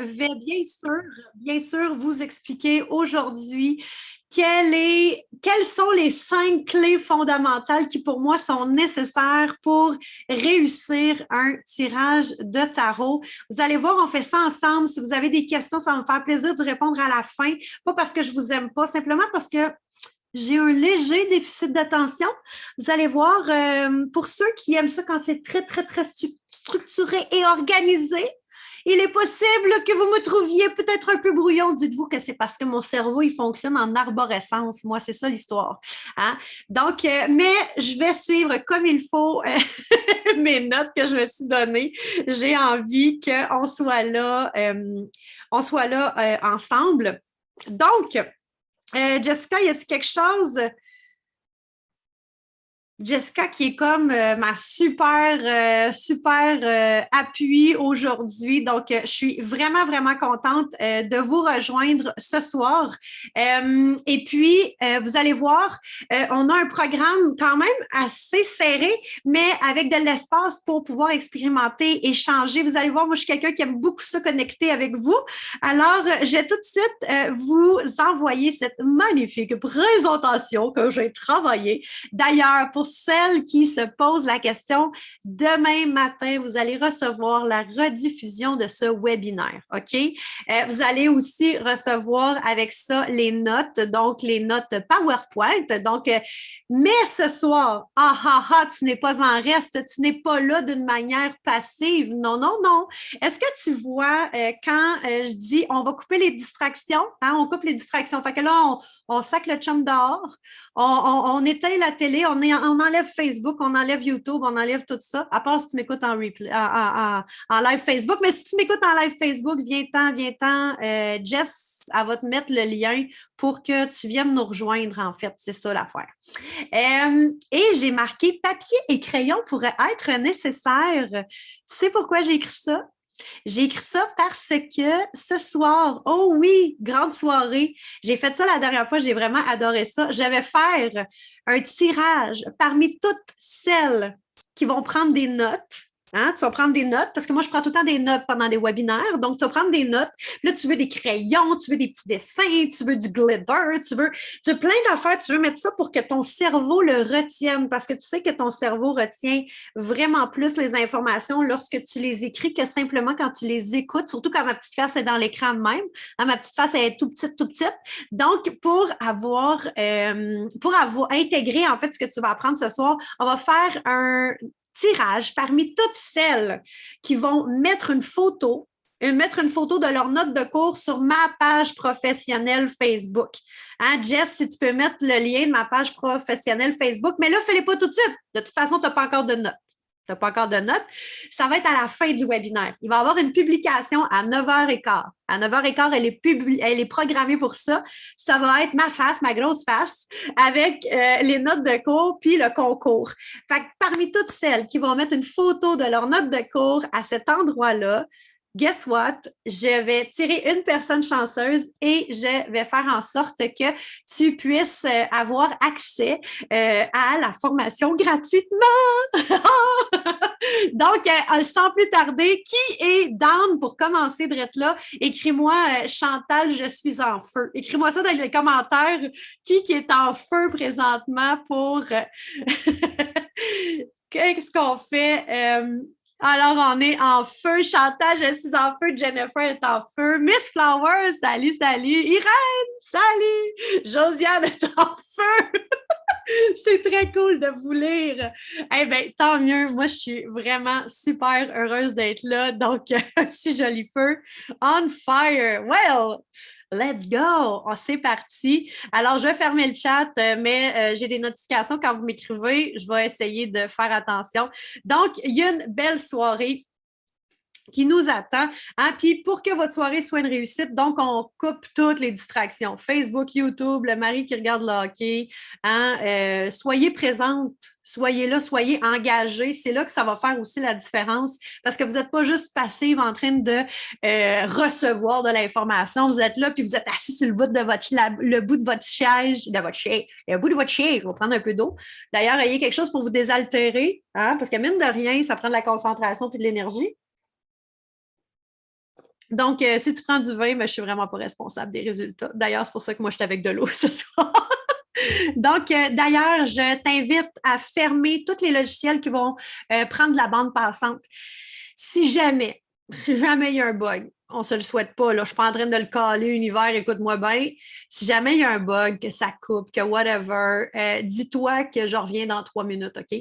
vais bien sûr, vous expliquer aujourd'hui quelles sont les 5 clés fondamentales qui, pour moi, sont nécessaires pour réussir un tirage de tarot. Vous allez voir, on fait ça ensemble. Si vous avez des questions, ça va me faire plaisir de répondre à la fin. Pas parce que je vous aime pas, simplement parce que j'ai un léger déficit d'attention. Vous allez voir, pour ceux qui aiment ça quand c'est très, très, très structuré et organisé, il est possible que vous me trouviez peut-être un peu brouillon. Dites-vous que c'est parce que mon cerveau, il fonctionne en arborescence. Moi, c'est ça l'histoire. Hein? Donc, mais je vais suivre comme il faut mes notes que je me suis données. J'ai envie on soit là ensemble. Donc, Jessica, y a-t-il quelque chose? Jessica, qui est comme ma super appui aujourd'hui. Donc, je suis vraiment, vraiment contente de vous rejoindre ce soir. Et puis, vous allez voir, on a un programme quand même assez serré, mais avec de l'espace pour pouvoir expérimenter, échanger. Vous allez voir, moi, je suis quelqu'un qui aime beaucoup se connecter avec vous. Alors, je vais tout de suite vous envoyer cette magnifique présentation que j'ai travaillée. D'ailleurs, pour celles qui se posent la question, demain matin, vous allez recevoir la rediffusion de ce webinaire, OK? Vous allez aussi recevoir avec ça les notes, donc les notes PowerPoint. Donc, mais ce soir, tu n'es pas en reste, tu n'es pas là d'une manière passive. Non, non, non. Est-ce que tu vois quand je dis on va couper les distractions, hein, on coupe les distractions. Fait que là, on sac le chum dehors, on éteint la télé, on enlève Facebook, on enlève YouTube, on enlève tout ça, à part si tu m'écoutes en replay, en live Facebook. Mais si tu m'écoutes en live Facebook, viens-t'en. Jess, elle va te mettre le lien pour que tu viennes nous rejoindre, en fait. C'est ça l'affaire. Et j'ai marqué papier et crayon pourrait être nécessaire. Tu sais pourquoi j'ai écrit ça? J'ai écrit ça parce que ce soir, oh oui, grande soirée, j'ai fait ça la dernière fois, j'ai vraiment adoré ça. Je vais faire un tirage parmi toutes celles qui vont prendre des notes. Hein? Tu vas prendre des notes, parce que moi, je prends tout le temps des notes pendant des webinaires. Donc, tu vas prendre des notes. Là, tu veux des crayons, tu veux des petits dessins, tu veux du glitter, tu veux plein d'affaires. Tu veux mettre ça pour que ton cerveau le retienne, parce que tu sais que ton cerveau retient vraiment plus les informations lorsque tu les écris que simplement quand tu les écoutes, surtout quand ma petite face est dans l'écran de même. Hein, ma petite face, elle est tout petite, tout petite. Donc, pour avoir intégré, en fait, ce que tu vas apprendre ce soir, on va faire un tirage parmi toutes celles qui vont mettre une photo de leur note de cours sur ma page professionnelle Facebook. Hein, Jess, si tu peux mettre le lien de ma page professionnelle Facebook, mais là, fais-les pas tout de suite. De toute façon, tu n'as pas encore de notes. Tu n'as pas encore de notes. Ça va être à la fin du webinaire. Il va y avoir une publication à 9h15. À 9h15, elle est programmée pour ça. Ça va être ma face, ma grosse face, avec les notes de cours puis le concours. Fait que parmi toutes celles qui vont mettre une photo de leur note de cours à cet endroit-là, guess what? Je vais tirer une personne chanceuse et je vais faire en sorte que tu puisses avoir accès à la formation gratuitement. Donc, sans plus tarder, qui est down pour commencer d'être là? Écris-moi, Chantal, je suis en feu. Écris-moi ça dans les commentaires. Qui est en feu présentement pour... Qu'est-ce qu'on fait? Alors, on est en feu. Chantal, je suis en feu. Jennifer est en feu. Miss Flowers, salut, salut. Irène, salut. Josiane est en feu. C'est très cool de vous lire. Eh bien, tant mieux. Moi, je suis vraiment super heureuse d'être là. Donc, si joli feu. On fire. Well, let's go. C'est parti. Alors, je vais fermer le chat, mais j'ai des notifications quand vous m'écrivez. Je vais essayer de faire attention. Donc, il y a une belle soirée qui nous attend. Hein? Puis pour que votre soirée soit une réussite, donc on coupe toutes les distractions. Facebook, YouTube, le mari qui regarde le hockey. Hein? Soyez présente. Soyez là, soyez engagés. C'est là que ça va faire aussi la différence parce que vous n'êtes pas juste passive en train de recevoir de l'information. Vous êtes là puis vous êtes assis sur le bout de le bout de votre siège, le bout de votre siège. Je vais prendre un peu d'eau. D'ailleurs, ayez quelque chose pour vous désaltérer, hein? Parce que mine de rien, ça prend de la concentration puis de l'énergie. Donc, si tu prends du vin, je ne suis vraiment pas responsable des résultats. D'ailleurs, c'est pour ça que moi, je suis avec de l'eau ce soir. Donc, d'ailleurs, je t'invite à fermer tous les logiciels qui vont prendre de la bande passante. Si jamais il y a un bug, on ne se le souhaite pas, là, je ne suis pas en train de le caler, univers, écoute-moi bien. Si jamais il y a un bug, que ça coupe, que whatever, dis-toi que je reviens dans 3 minutes, OK?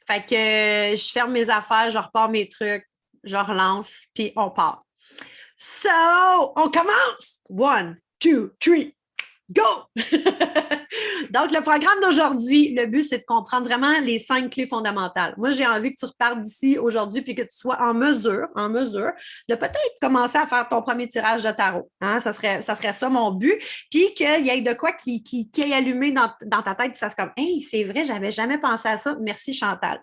Fait que je ferme mes affaires, je repars mes trucs, je relance, puis on part. So, on commence! 1, 2, 3, go! Donc, le programme d'aujourd'hui, le but, c'est de comprendre vraiment les 5 clés fondamentales. Moi, j'ai envie que tu repartes d'ici aujourd'hui puis que tu sois en mesure de peut-être commencer à faire ton premier tirage de tarot. Hein? Ça serait ça mon but. Puis qu'il y ait de quoi qui ait allumé dans ta tête, tu fasses comme « Hey, c'est vrai, j'avais jamais pensé à ça. Merci, Chantal. »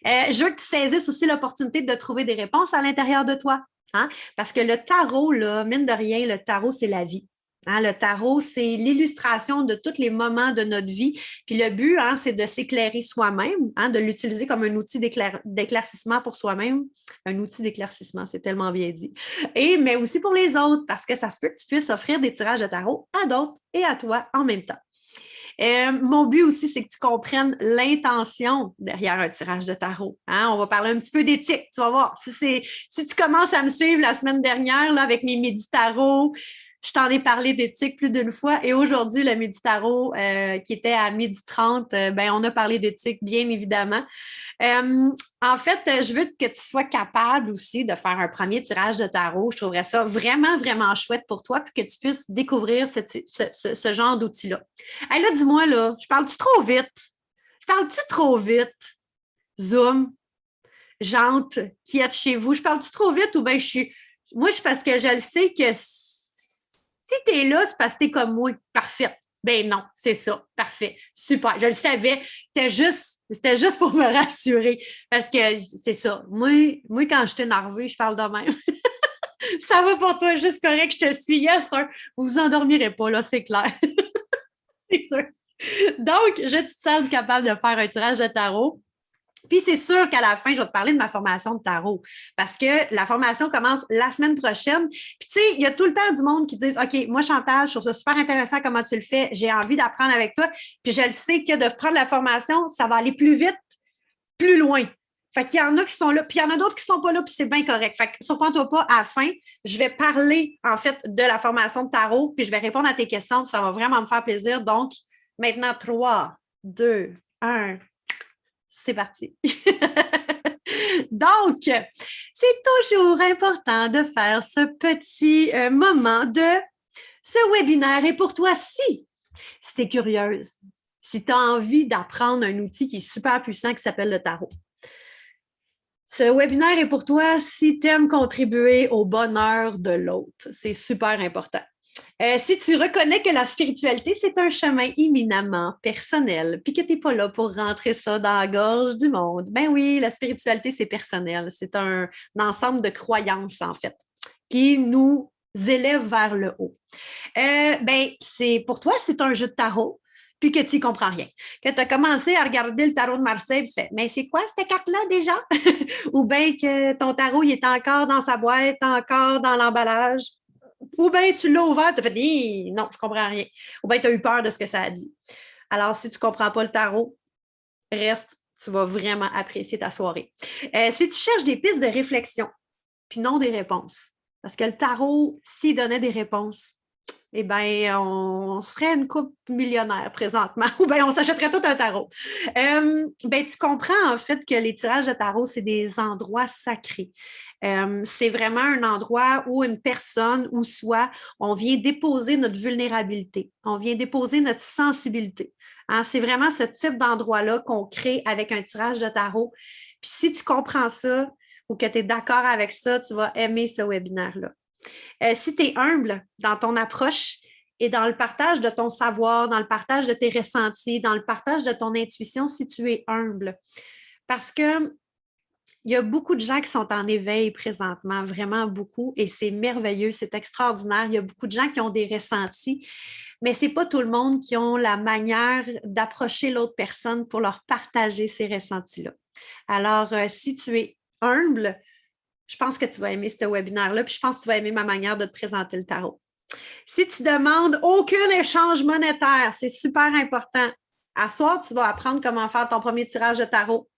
Je veux que tu saisisses aussi l'opportunité de trouver des réponses à l'intérieur de toi. Hein? Parce que le tarot, là, mine de rien, le tarot, c'est la vie. Hein, le tarot, c'est l'illustration de tous les moments de notre vie. Puis le but, hein, c'est de s'éclairer soi-même, hein, de l'utiliser comme un outil d'éclaircissement pour soi-même. Un outil d'éclaircissement, c'est tellement bien dit. Mais aussi pour les autres, parce que ça se peut que tu puisses offrir des tirages de tarot à d'autres et à toi en même temps. Mon but aussi, c'est que tu comprennes l'intention derrière un tirage de tarot. Hein? On va parler un petit peu d'éthique, tu vas voir. Si tu commences à me suivre la semaine dernière là, avec mes méditarots, je t'en ai parlé d'éthique plus d'une fois et aujourd'hui, le Méditaro qui était à 12h30, on a parlé d'éthique, bien évidemment. En fait, je veux que tu sois capable aussi de faire un premier tirage de tarot. Je trouverais ça vraiment, vraiment chouette pour toi puis que tu puisses découvrir ce genre d'outil-là. Hey, là, dis-moi, là, je parle-tu trop vite? Je parle-tu trop vite? Zoom, Jante, qui est chez vous, je parle-tu trop vite ou bien je suis... Moi, parce que je le sais que si tu es là, c'est parce que tu es comme moi. Parfait. Ben non, c'est ça. Parfait. Super. Je le savais. C'était juste pour me rassurer. Parce que c'est ça. Moi quand je suis énervée, je parle de même. Ça va pour toi, juste correct, je te suis. Yes, sir. Vous vous endormirez pas, là, c'est clair. C'est sûr. Donc, je te sens capable de faire un tirage de tarot. Puis c'est sûr qu'à la fin, je vais te parler de ma formation de tarot parce que la formation commence la semaine prochaine. Puis tu sais, il y a tout le temps du monde qui disent « OK, moi Chantal, je trouve ça super intéressant comment tu le fais, j'ai envie d'apprendre avec toi. » Puis je le sais que de prendre la formation, ça va aller plus vite, plus loin. Fait qu'il y en a qui sont là, puis il y en a d'autres qui ne sont pas là, puis c'est bien correct. Fait que surprends-toi pas, à la fin, je vais parler en fait de la formation de tarot, puis je vais répondre à tes questions, ça va vraiment me faire plaisir. Donc, maintenant, 3, 2, 1... c'est parti. Donc, c'est toujours important de faire ce petit moment de ce webinaire. Et pour toi, si tu es curieuse, si tu as envie d'apprendre un outil qui est super puissant qui s'appelle le tarot, ce webinaire est pour toi si tu aimes contribuer au bonheur de l'autre. C'est super important. Si tu reconnais que la spiritualité, c'est un chemin éminemment personnel, puis que tu n'es pas là pour rentrer ça dans la gorge du monde, ben oui, la spiritualité, c'est personnel. C'est un ensemble de croyances, en fait, qui nous élève vers le haut. Pour toi, c'est un jeu de tarot, puis que tu n'y comprends rien. Que tu as commencé à regarder le tarot de Marseille, puis tu fais « Mais c'est quoi cette carte-là déjà? » Ou bien que ton tarot, il est encore dans sa boîte, encore dans l'emballage. Ou bien tu l'as ouvert, tu as fait « Non, je ne comprends rien. » Ou bien tu as eu peur de ce que ça a dit. Alors, si tu ne comprends pas le tarot, reste, tu vas vraiment apprécier ta soirée. Si tu cherches des pistes de réflexion, puis non des réponses, parce que le tarot, s'il donnait des réponses, eh bien, on serait une couple millionnaire présentement, ou bien on s'achèterait tout un tarot. Tu comprends en fait que les tirages de tarot, c'est des endroits sacrés. C'est vraiment un endroit où une personne ou soit, on vient déposer notre vulnérabilité, on vient déposer notre sensibilité. Hein? C'est vraiment ce type d'endroit-là qu'on crée avec un tirage de tarot. Puis si tu comprends ça ou que tu es d'accord avec ça, tu vas aimer ce webinaire-là. Si tu es humble dans ton approche et dans le partage de ton savoir, dans le partage de tes ressentis, dans le partage de ton intuition, si tu es humble. Parce que il y a beaucoup de gens qui sont en éveil présentement, vraiment beaucoup, et c'est merveilleux, c'est extraordinaire. Il y a beaucoup de gens qui ont des ressentis, mais ce n'est pas tout le monde qui ont la manière d'approcher l'autre personne pour leur partager ces ressentis-là. Alors, si tu es humble, Je pense que tu vas aimer ce webinaire-là, puis je pense que tu vas aimer ma manière de te présenter le tarot. Si tu demandes aucun échange monétaire, c'est super important. À soir, tu vas apprendre comment faire ton premier tirage de tarot.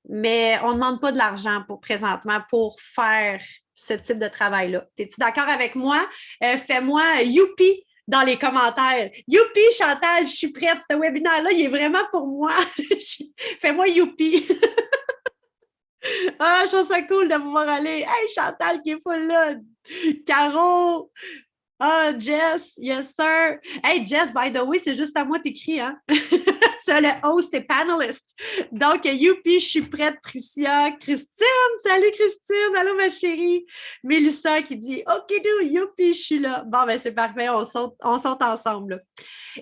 Mais on ne demande pas de l'argent présentement pour faire ce type de travail-là. Es-tu d'accord avec moi? Fais-moi youpi dans les commentaires. Youpi, Chantal, je suis prête. Ce webinaire-là, il est vraiment pour moi. Fais-moi youpi. Ah, je trouve ça cool de pouvoir aller. Hey, Chantal qui est full là. Caro. Ah, Jess, yes, sir. Hey, Jess, by the way, c'est juste à moi t'écris, hein? C'est le host et panelist. Donc, youpi, je suis prête, Tricia. Christine, salut Christine, allô ma chérie. Mélissa qui dit, OK, youpi, je suis là. Bon, ben c'est parfait, on saute ensemble. Là.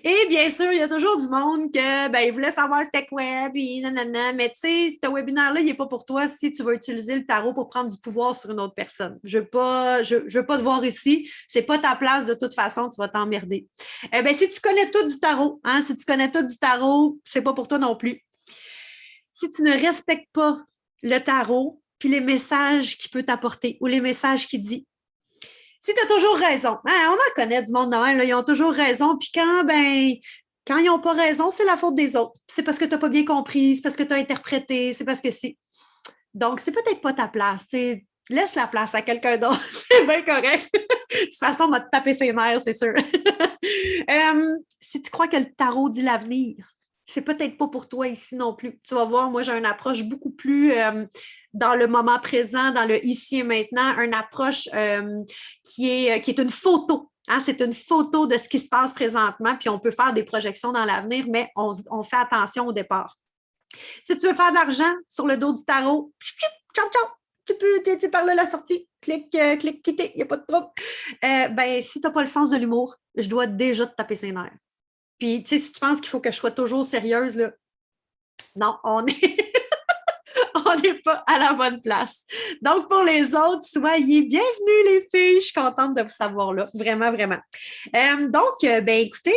Et bien sûr, il y a toujours du monde que, ben, ils voulaient savoir c'était quoi, puis nanana. Mais tu sais, ce webinaire-là, il n'est pas pour toi si tu veux utiliser le tarot pour prendre du pouvoir sur une autre personne. Je ne veux pas te voir ici. C'est pas ta place de toute façon, tu vas t'emmerder. Ben, si tu connais tout du tarot, hein, si tu connais tout du tarot, c'est pas pour toi non plus. Si tu ne respectes pas le tarot, puis les messages qu'il peut t'apporter ou les messages qu'il dit, si tu as toujours raison, hein, on en connaît du monde de même, là, ils ont toujours raison, puis quand ils n'ont pas raison, c'est la faute des autres. C'est parce que tu n'as pas bien compris, c'est parce que tu as interprété, c'est parce que c'est. Donc, c'est peut-être pas ta place. Laisse la place à quelqu'un d'autre, c'est bien correct. De toute façon, on va te taper ses nerfs, c'est sûr. Si tu crois que le tarot dit l'avenir, c'est peut-être pas pour toi ici non plus. Tu vas voir, moi, j'ai une approche beaucoup plus dans le moment présent, dans le ici et maintenant, une approche qui est une photo. Hein, c'est une photo de ce qui se passe présentement, puis on peut faire des projections dans l'avenir, mais on fait attention au départ. Si tu veux faire de l'argent sur le dos du tarot, ciao, ciao, tu peux par là la sortie. Clique, quitter, il n'y a pas de trouble. Ben, si tu n'as pas le sens de l'humour, je dois déjà te taper ses nerfs. Puis, tu sais, si tu penses qu'il faut que je sois toujours sérieuse, là, non, on n'est pas à la bonne place. Donc, pour les autres, soyez bienvenus, les filles. Je suis contente de vous savoir là. Vraiment, vraiment. Ben, écoutez,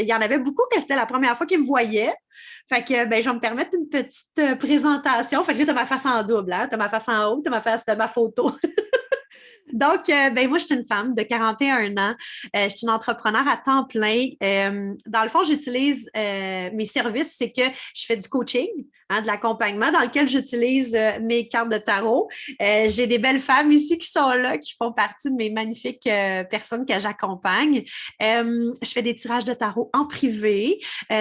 il y en avait beaucoup que c'était la première fois qu'ils me voyaient. Fait que, ben, je vais me permettre une petite présentation. Fait que là, tu as ma face en double, hein? Tu as ma face en haut, tu as ma photo. Donc, ben moi, je suis une femme de 41 ans. Je suis une entrepreneur à temps plein. Dans le fond, j'utilise mes services, c'est que je fais du coaching, hein, de l'accompagnement dans lequel j'utilise mes cartes de tarot. J'ai des belles femmes ici qui sont là, qui font partie de mes magnifiques personnes que j'accompagne. Je fais des tirages de tarot en privé.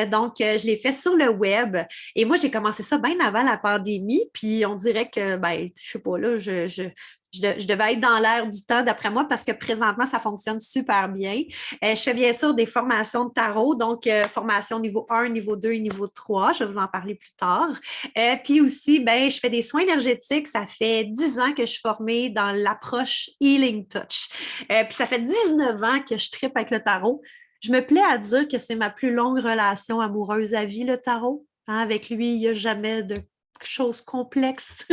Donc, je les fais sur le web. Et moi, j'ai commencé ça bien avant la pandémie. Puis, on dirait que, ben, je sais pas, là, je devais être dans l'air du temps, d'après moi, parce que présentement, ça fonctionne super bien. Je fais bien sûr des formations de tarot, donc formation niveau 1, niveau 2 et niveau 3. Je vais vous en parler plus tard. Puis aussi, ben, je fais des soins énergétiques. Ça fait 10 ans que je suis formée dans l'approche Healing Touch. Puis ça fait 19 ans que je trippe avec le tarot. Je me plais à dire que c'est ma plus longue relation amoureuse à vie, le tarot. Hein, avec lui, il n'y a jamais de choses complexes.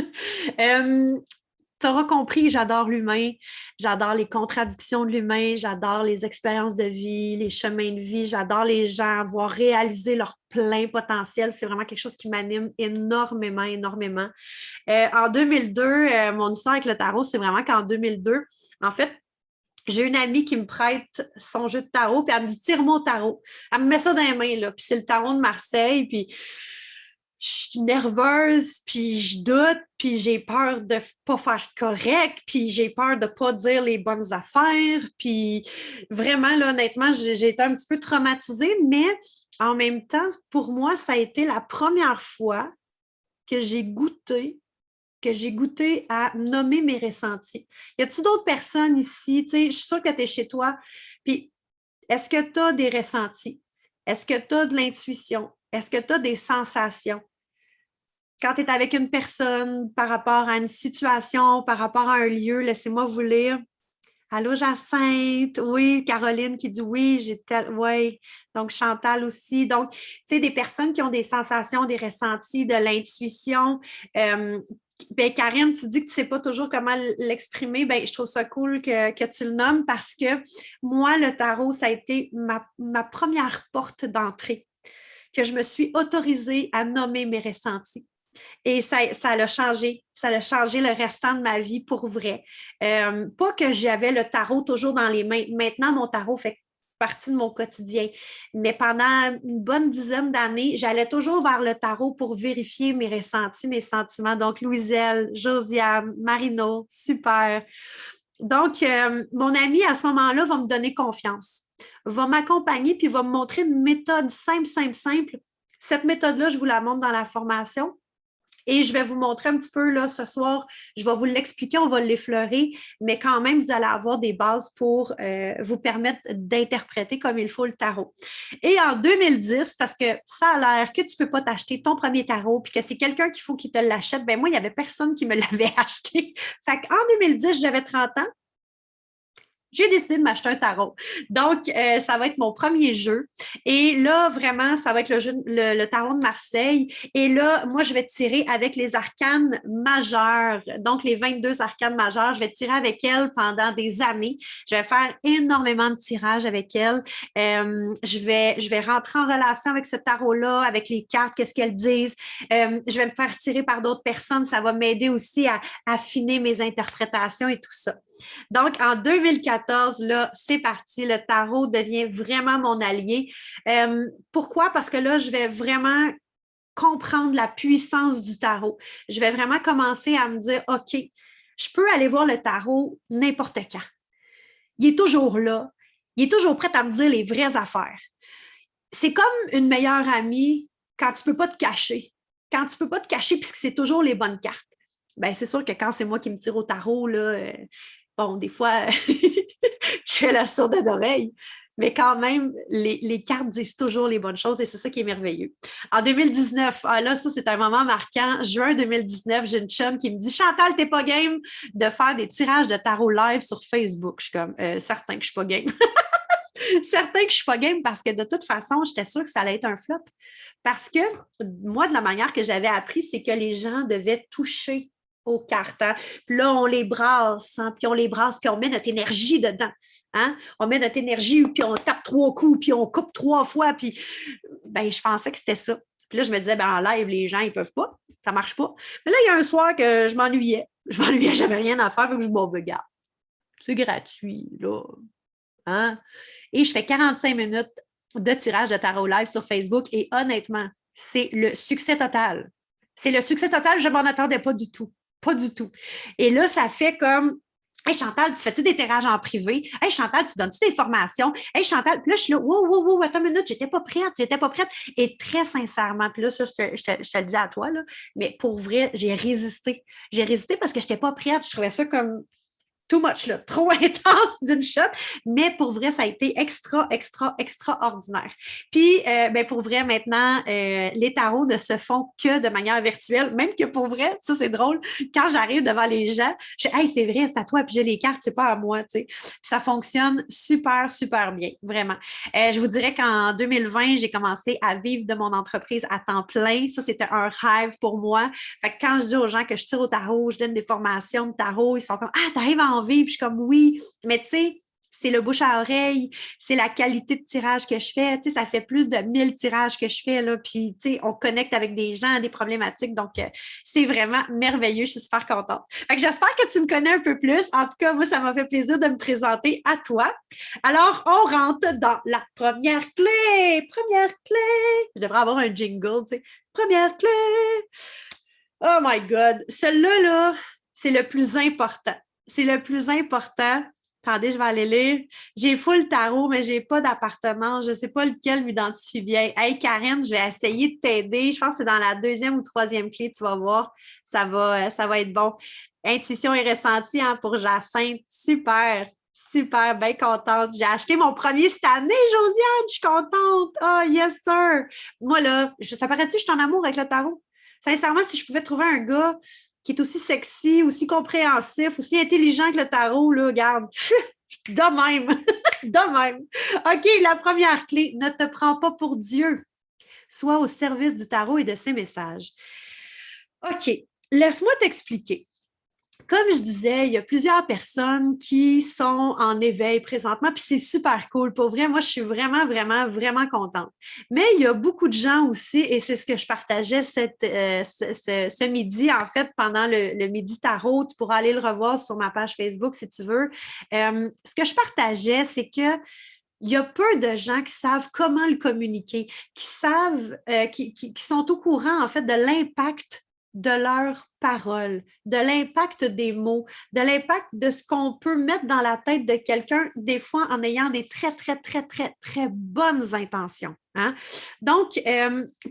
Tu auras compris, j'adore l'humain, j'adore les contradictions de l'humain, j'adore les expériences de vie, les chemins de vie, j'adore les gens, voir réaliser leur plein potentiel. C'est vraiment quelque chose qui m'anime énormément, énormément. En 2002, mon histoire avec le tarot, c'est vraiment qu'en 2002, en fait, j'ai une amie qui me prête son jeu de tarot, puis elle me dit « Tire-moi au tarot ». Elle me met ça dans les mains, là, puis c'est le tarot de Marseille, puis je suis nerveuse, puis je doute, puis j'ai peur de ne pas faire correct, puis j'ai peur de ne pas dire les bonnes affaires, puis vraiment, là, honnêtement, j'ai été un petit peu traumatisée, mais en même temps, pour moi, ça a été la première fois que j'ai goûté à nommer mes ressentis. Y a-t-il d'autres personnes ici? Tu sais, je suis sûre que tu es chez toi. Puis, est-ce que tu as des ressentis? Est-ce que tu as de l'intuition? Est-ce que tu as des sensations? Quand tu es avec une personne par rapport à une situation, par rapport à un lieu, laissez-moi vous lire. Allô, Jacinthe? Oui, Caroline qui dit oui, oui. Donc, Chantal aussi. Donc, tu sais, des personnes qui ont des sensations, des ressentis, de l'intuition. Ben, Karine, tu dis que tu ne sais pas toujours comment l'exprimer. Ben, je trouve ça cool que tu le nommes parce que moi, le tarot, ça a été ma première porte d'entrée, que je me suis autorisée à nommer mes ressentis. Et ça l'a changé. Ça a changé le restant de ma vie pour vrai. Pas que j'avais le tarot toujours dans les mains. Maintenant, mon tarot fait partie de mon quotidien. Mais pendant une bonne dizaine d'années, j'allais toujours vers le tarot pour vérifier mes ressentis, mes sentiments. Donc, Louiselle, Josiane, Marino, super. Donc, mon ami, à ce moment-là, va me donner confiance, va m'accompagner puis va me montrer une méthode simple, simple, simple. Cette méthode-là, je vous la montre dans la formation. Et je vais vous montrer un petit peu là ce soir, je vais vous l'expliquer, on va l'effleurer, mais quand même, vous allez avoir des bases pour vous permettre d'interpréter comme il faut le tarot. Et en 2010, parce que ça a l'air que tu ne peux pas t'acheter ton premier tarot, puis que c'est quelqu'un qu'il faut qu'il te l'achète, ben moi, il n'y avait personne qui me l'avait acheté. Fait qu'en 2010, j'avais 30 ans. J'ai décidé de m'acheter un tarot. Donc, ça va être mon premier jeu. Et là, vraiment, ça va être le tarot de Marseille. Et là, moi, je vais tirer avec les arcanes majeures. Donc, les 22 arcanes majeures, je vais tirer avec elles pendant des années. Je vais faire énormément de tirages avec elles. Je vais rentrer en relation avec ce tarot-là, avec les cartes, qu'est-ce qu'elles disent. Je vais me faire tirer par d'autres personnes. Ça va m'aider aussi à affiner mes interprétations et tout ça. Donc, en 2014, là, c'est parti. Le tarot devient vraiment mon allié. Pourquoi? Parce que là, je vais vraiment comprendre la puissance du tarot. Je vais vraiment commencer à me dire, OK, je peux aller voir le tarot n'importe quand. Il est toujours là. Il est toujours prêt à me dire les vraies affaires. C'est comme une meilleure amie quand tu ne peux pas te cacher. Quand tu ne peux pas te cacher puisque c'est toujours les bonnes cartes. Bien, c'est sûr que quand c'est moi qui me tire au tarot, là, bon, des fois, je fais la sourde d'oreille, mais quand même, les cartes disent toujours les bonnes choses et c'est ça qui est merveilleux. En 2019, là, ça, c'est un moment marquant. Juin 2019, j'ai une chum qui me dit « Chantal, t'es pas game de faire des tirages de tarot live sur Facebook? » Je suis comme « Certain que je suis pas game. » Certain que je suis pas game parce que de toute façon, j'étais sûre que ça allait être un flop. Parce que moi, de la manière que j'avais appris, c'est que les gens devaient toucher aux cartes. Hein? Puis là, on les brasse, hein? Puis on les brasse, puis on met notre énergie dedans. Hein? On met notre énergie, puis on tape 3 coups, puis on coupe 3 fois, puis ben, je pensais que c'était ça. Puis là, je me disais, ben, en live, les gens, ils ne peuvent pas, ça ne marche pas. Mais là, il y a un soir que je m'ennuyais. J'avais rien à faire, fait que je m'en regarde. C'est gratuit, là. Hein? Et je fais 45 minutes de tirage de tarot live sur Facebook et honnêtement, c'est le succès total. C'est le succès total, je ne m'en attendais pas du tout. Pas du tout. Et là, ça fait comme Hey Chantal, tu fais-tu des tirages en privé? Hey Chantal, tu donnes-tu des formations? Hey Chantal, puis là, je suis là, wow, attends une minute, j'étais pas prête. Et très sincèrement, puis là, ça, je te le dis à toi, là, mais pour vrai, j'ai résisté. J'ai résisté parce que j'étais pas prête. Je trouvais ça comme too much, là, trop intense d'une shot, mais pour vrai, ça a été extraordinaire. Puis, ben pour vrai, maintenant, les tarots ne se font que de manière virtuelle, même que pour vrai, ça c'est drôle, quand j'arrive devant les gens, je dis « Hey, c'est vrai, c'est à toi, puis j'ai les cartes, c'est pas à moi, tu sais. » Puis ça fonctionne super, super bien, vraiment. Je vous dirais qu'en 2020, j'ai commencé à vivre de mon entreprise à temps plein. Ça, c'était un rêve pour moi. Fait que quand je dis aux gens que je tire au tarot, je donne des formations de tarot, ils sont comme « Ah, t'arrives à en vivre? » Je suis comme « Oui. » Mais tu sais, c'est le bouche à oreille, c'est la qualité de tirage que je fais. Tu sais, ça fait plus de 1000 tirages que je fais, là. Puis, tu sais, on connecte avec des gens, des problématiques. Donc, c'est vraiment merveilleux. Je suis super contente. Fait que j'espère que tu me connais un peu plus. En tout cas, moi, ça m'a fait plaisir de me présenter à toi. Alors, on rentre dans la première clé. Première clé. Je devrais avoir un jingle, tu sais. Première clé. Oh my God. Celle-là, là, c'est le plus important. C'est le plus important. Attendez, je vais aller lire. J'ai full tarot, mais je n'ai pas d'appartenance. Je ne sais pas lequel m'identifie bien. Hey, Karen, je vais essayer de t'aider. Je pense que c'est dans la 2e ou 3e clé, tu vas voir. Ça va être bon. Intuition et ressenti hein, pour Jacinthe. Super, super, bien contente. J'ai acheté mon premier cette année, Josiane. Je suis contente. Oh, yes, sir. Moi, là, ça paraît-tu que je suis en amour avec le tarot? Sincèrement, si je pouvais trouver un gars qui est aussi sexy, aussi compréhensif, aussi intelligent que le tarot, là, regarde, de même, de même. OK, la première clé, ne te prends pas pour Dieu. Sois au service du tarot et de ses messages. OK, laisse-moi t'expliquer. Comme je disais, il y a plusieurs personnes qui sont en éveil présentement, puis c'est super cool. Pour vrai, moi, je suis vraiment, vraiment, vraiment contente. Mais il y a beaucoup de gens aussi, et c'est ce que je partageais ce midi, en fait, pendant le midi tarot. Tu pourras aller le revoir sur ma page Facebook si tu veux. Ce que je partageais, c'est que il y a peu de gens qui savent comment le communiquer, qui savent, qui sont au courant, en fait, de l'impact de leurs paroles, de l'impact des mots, de l'impact de ce qu'on peut mettre dans la tête de quelqu'un, des fois en ayant des très, très, très, très, très bonnes intentions. Hein? Donc,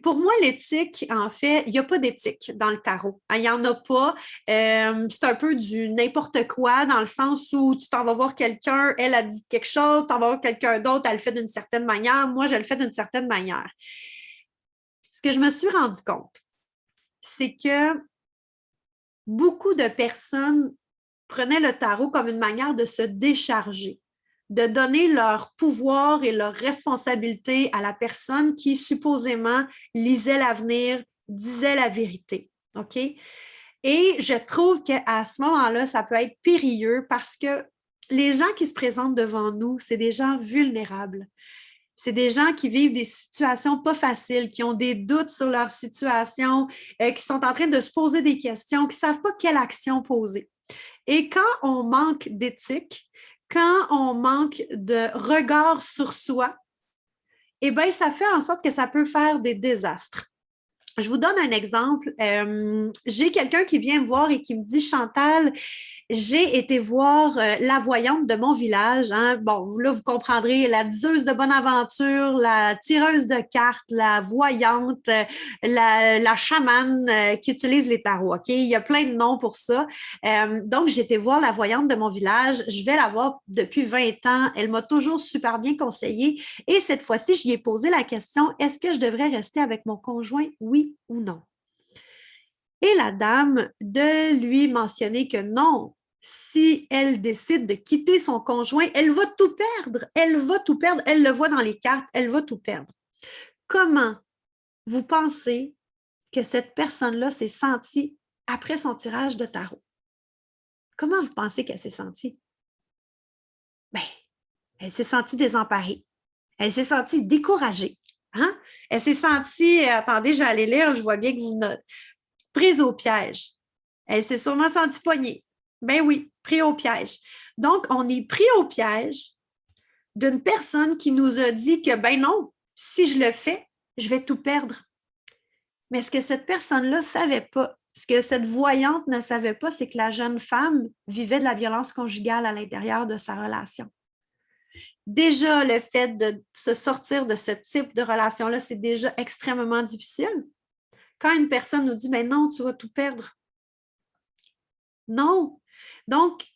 pour moi, l'éthique, en fait, il n'y a pas d'éthique dans le tarot. Hein? Il n'y en a pas. C'est un peu du n'importe quoi dans le sens où tu t'en vas voir quelqu'un, elle a dit quelque chose, tu en vas voir quelqu'un d'autre, elle le fait d'une certaine manière, moi, je le fais d'une certaine manière. Ce que je me suis rendu compte, c'est que beaucoup de personnes prenaient le tarot comme une manière de se décharger, de donner leur pouvoir et leur responsabilité à la personne qui supposément lisait l'avenir, disait la vérité. OK? Et je trouve qu'à ce moment-là, ça peut être périlleux parce que les gens qui se présentent devant nous, c'est des gens vulnérables. C'est des gens qui vivent des situations pas faciles, qui ont des doutes sur leur situation, qui sont en train de se poser des questions, qui ne savent pas quelle action poser. Et quand on manque d'éthique, quand on manque de regard sur soi, eh bien, ça fait en sorte que ça peut faire des désastres. Je vous donne un exemple. J'ai quelqu'un qui vient me voir et qui me dit, Chantal, j'ai été voir la voyante de mon village. Hein. Bon, là, vous comprendrez, la diseuse de bonne aventure, la tireuse de cartes, la voyante, la chamane qui utilise les tarots. OK? Il y a plein de noms pour ça. Donc, j'ai été voir la voyante de mon village. Je vais la voir depuis 20 ans. Elle m'a toujours super bien conseillé. Et cette fois-ci, je lui ai posé la question, est-ce que je devrais rester avec mon conjoint, oui ou non? Et la dame de lui mentionner que non, si elle décide de quitter son conjoint, elle va tout perdre. Elle va tout perdre. Elle le voit dans les cartes, elle va tout perdre. Comment vous pensez que cette personne-là s'est sentie après son tirage de tarot? Comment vous pensez qu'elle s'est sentie? Bien, elle s'est sentie désemparée. Elle s'est sentie découragée. Hein? Elle s'est sentie, attendez, je vais aller lire, je vois bien que vous notez, prise au piège. Elle s'est sûrement sentie poignée. Ben oui, pris au piège. Donc, on est pris au piège d'une personne qui nous a dit que, ben non, si je le fais, je vais tout perdre. Mais ce que cette personne-là ne savait pas, ce que cette voyante ne savait pas, c'est que la jeune femme vivait de la violence conjugale à l'intérieur de sa relation. Déjà, le fait de se sortir de ce type de relation-là, c'est déjà extrêmement difficile. Quand une personne nous dit, ben non, tu vas tout perdre. Non. Donc,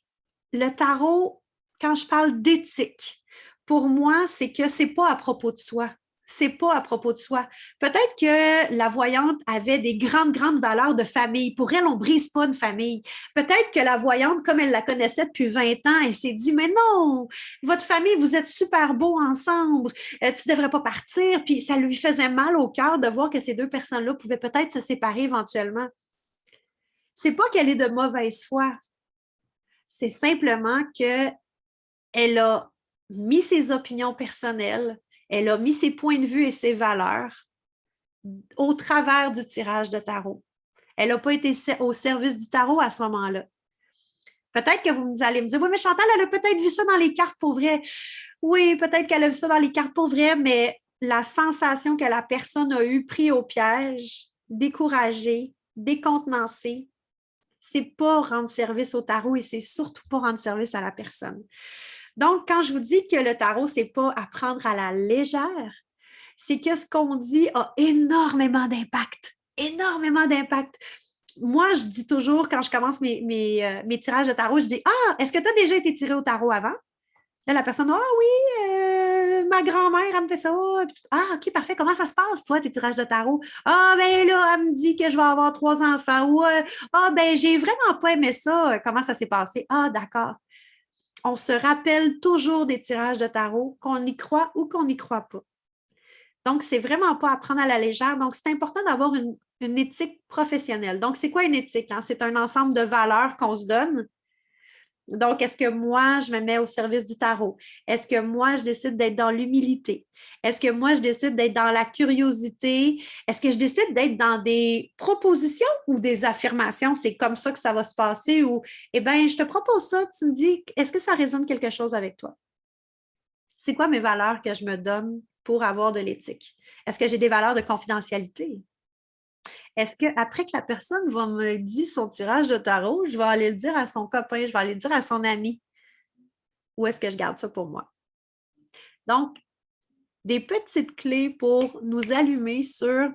le tarot, quand je parle d'éthique, pour moi, c'est que ce n'est pas à propos de soi. C'est pas à propos de soi. Peut-être que la voyante avait des grandes, grandes valeurs de famille. Pour elle, on ne brise pas une famille. Peut-être que la voyante, comme elle la connaissait depuis 20 ans, elle s'est dit, mais non, votre famille, vous êtes super beaux ensemble, tu ne devrais pas partir. Puis ça lui faisait mal au cœur de voir que ces deux personnes-là pouvaient peut-être se séparer éventuellement. C'est pas qu'elle est de mauvaise foi. C'est simplement qu'elle a mis ses opinions personnelles, elle a mis ses points de vue et ses valeurs au travers du tirage de tarot. Elle n'a pas été au service du tarot à ce moment-là. Peut-être que vous allez me dire, oui, mais Chantal, elle a peut-être vu ça dans les cartes pour vrai. Oui, peut-être qu'elle a vu ça dans les cartes pour vrai, mais la sensation que la personne a eue pris au piège, découragée, décontenancée, c'est pas rendre service au tarot et c'est surtout pas rendre service à la personne. Donc, quand je vous dis que le tarot, c'est pas à prendre à la légère, c'est que ce qu'on dit a énormément d'impact. Énormément d'impact. Moi, je dis toujours, quand je commence mes tirages de tarot, je dis, ah, est-ce que tu as déjà été tiré au tarot avant? Là, la personne, ah oui, ma grand-mère, elle me fait ça. Ah, OK, parfait. Comment ça se passe, toi, tes tirages de tarot? Ah, ben là, elle me dit que je vais avoir 3 enfants. Ou, ah, ben, j'ai vraiment pas aimé ça. Comment ça s'est passé? Ah, d'accord. On se rappelle toujours des tirages de tarot, qu'on y croit ou qu'on n'y croit pas. Donc, c'est vraiment pas à prendre à la légère. Donc, c'est important d'avoir une éthique professionnelle. Donc, c'est quoi une éthique, hein? C'est un ensemble de valeurs qu'on se donne. Donc, est-ce que moi, je me mets au service du tarot? Est-ce que moi, je décide d'être dans l'humilité? Est-ce que moi, je décide d'être dans la curiosité? Est-ce que je décide d'être dans des propositions ou des affirmations? C'est comme ça que ça va se passer ou, eh bien, je te propose ça, tu me dis, est-ce que ça résonne quelque chose avec toi? C'est quoi mes valeurs que je me donne pour avoir de l'éthique? Est-ce que j'ai des valeurs de confidentialité? Est-ce qu'après que la personne va me dire son tirage de tarot, je vais aller le dire à son copain, je vais aller le dire à son ami? Ou est-ce que je garde ça pour moi? Donc, des petites clés pour nous allumer sur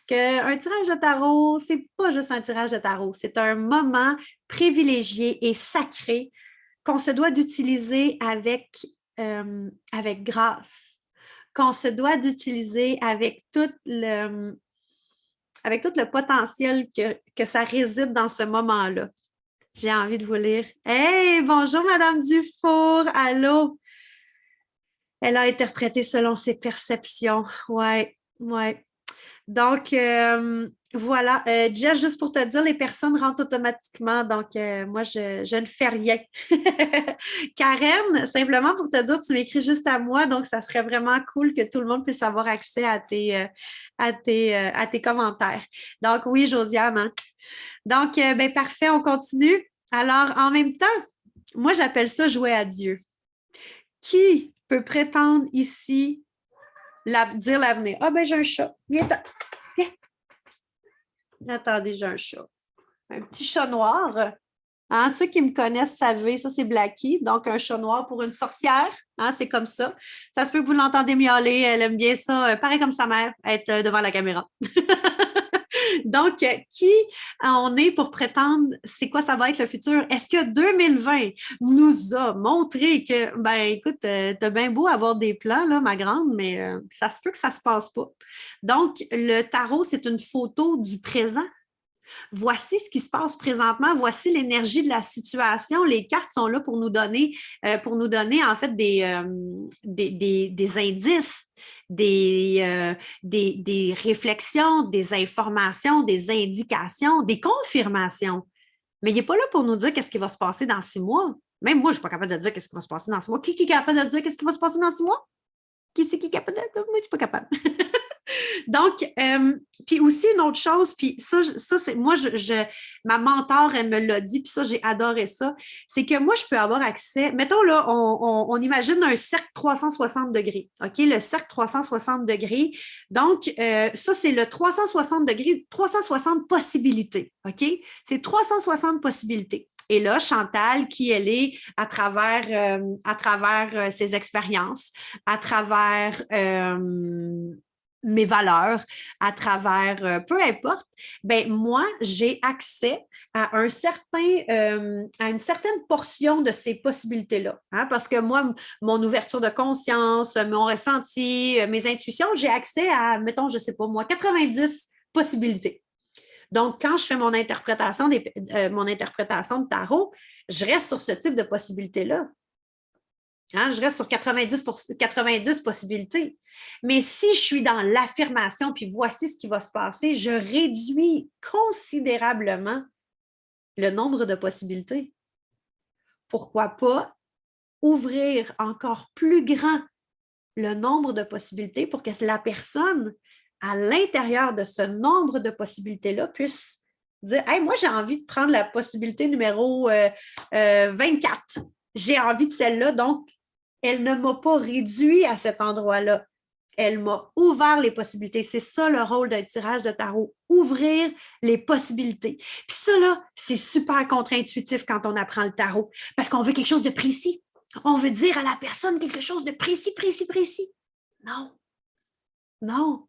qu'un tirage de tarot, c'est pas juste un tirage de tarot, c'est un moment privilégié et sacré qu'on se doit d'utiliser avec grâce, qu'on se doit d'utiliser avec tout le potentiel que ça réside dans ce moment-là. J'ai envie de vous lire. Hey, bonjour Madame Dufour, allô? Elle a interprété selon ses perceptions. Ouais, ouais. Donc, voilà. Jess, juste pour te dire, les personnes rentrent automatiquement. Donc, moi, je ne fais rien. Karen, simplement pour te dire, tu m'écris juste à moi. Donc, ça serait vraiment cool que tout le monde puisse avoir accès à tes commentaires. Donc, oui, Josiane. Hein? Donc, ben, parfait, on continue. Alors, en même temps, moi, j'appelle ça jouer à Dieu. Qui peut prétendre ici dire l'avenir? Ah, ben, j'ai un chat. Viens. Attendez, j'ai un chat. Un petit chat noir. Hein, ceux qui me connaissent savent, ça c'est Blackie, donc un chat noir pour une sorcière. Hein, c'est comme ça. Ça se peut que vous l'entendez miauler. Elle aime bien ça, pareil comme sa mère, être devant la caméra. Donc, qui on est pour prétendre c'est quoi ça va être le futur? Est-ce que 2020 nous a montré que, ben écoute, t'as bien beau avoir des plans, là, ma grande, mais ça se peut que ça se passe pas. Donc, le tarot, c'est une photo du présent. Voici ce qui se passe présentement, voici l'énergie de la situation. Les cartes sont là pour nous donner en fait des indices, des réflexions, des informations, des indications, des confirmations. Mais il n'est pas là pour nous dire qu'est-ce qui va se passer dans 6 mois. Même moi, je ne suis pas capable de dire qu'est-ce qui va se passer dans 6 mois. Qui est capable de dire qu'est-ce qui va se passer dans 6 mois? Qui c'est qui est capable de dire? Moi, je ne suis pas capable. Donc, puis aussi une autre chose, puis ça c'est moi, ma mentor, elle me l'a dit, puis ça, j'ai adoré ça, c'est que moi, je peux avoir accès, mettons là, on imagine un cercle 360 degrés, OK? Le cercle 360 degrés. Donc, ça, c'est le 360 degrés, 360 possibilités, OK? C'est 360 possibilités. Et là, Chantal, qui elle est à travers ses expériences, à travers mes valeurs, à travers peu importe, ben moi, j'ai accès à à une certaine portion de ces possibilités-là. Hein, parce que moi, mon ouverture de conscience, mon ressenti, mes intuitions, j'ai accès à, mettons, je ne sais pas moi, 90 possibilités. Donc, quand je fais mon interprétation de tarot, je reste sur ce type de possibilités-là. Hein, je reste sur 90 possibilités. Mais si je suis dans l'affirmation, puis voici ce qui va se passer, je réduis considérablement le nombre de possibilités. Pourquoi pas ouvrir encore plus grand le nombre de possibilités pour que la personne, à l'intérieur de ce nombre de possibilités-là, puisse dire « Hey, moi, j'ai envie de prendre la possibilité numéro 24. J'ai envie de celle-là, donc elle ne m'a pas réduit à cet endroit-là. Elle m'a ouvert les possibilités. C'est ça le rôle d'un tirage de tarot, ouvrir les possibilités. Puis ça, là, c'est super contre-intuitif quand on apprend le tarot, parce qu'on veut quelque chose de précis. On veut dire à la personne quelque chose de précis, précis, précis. Non. Non.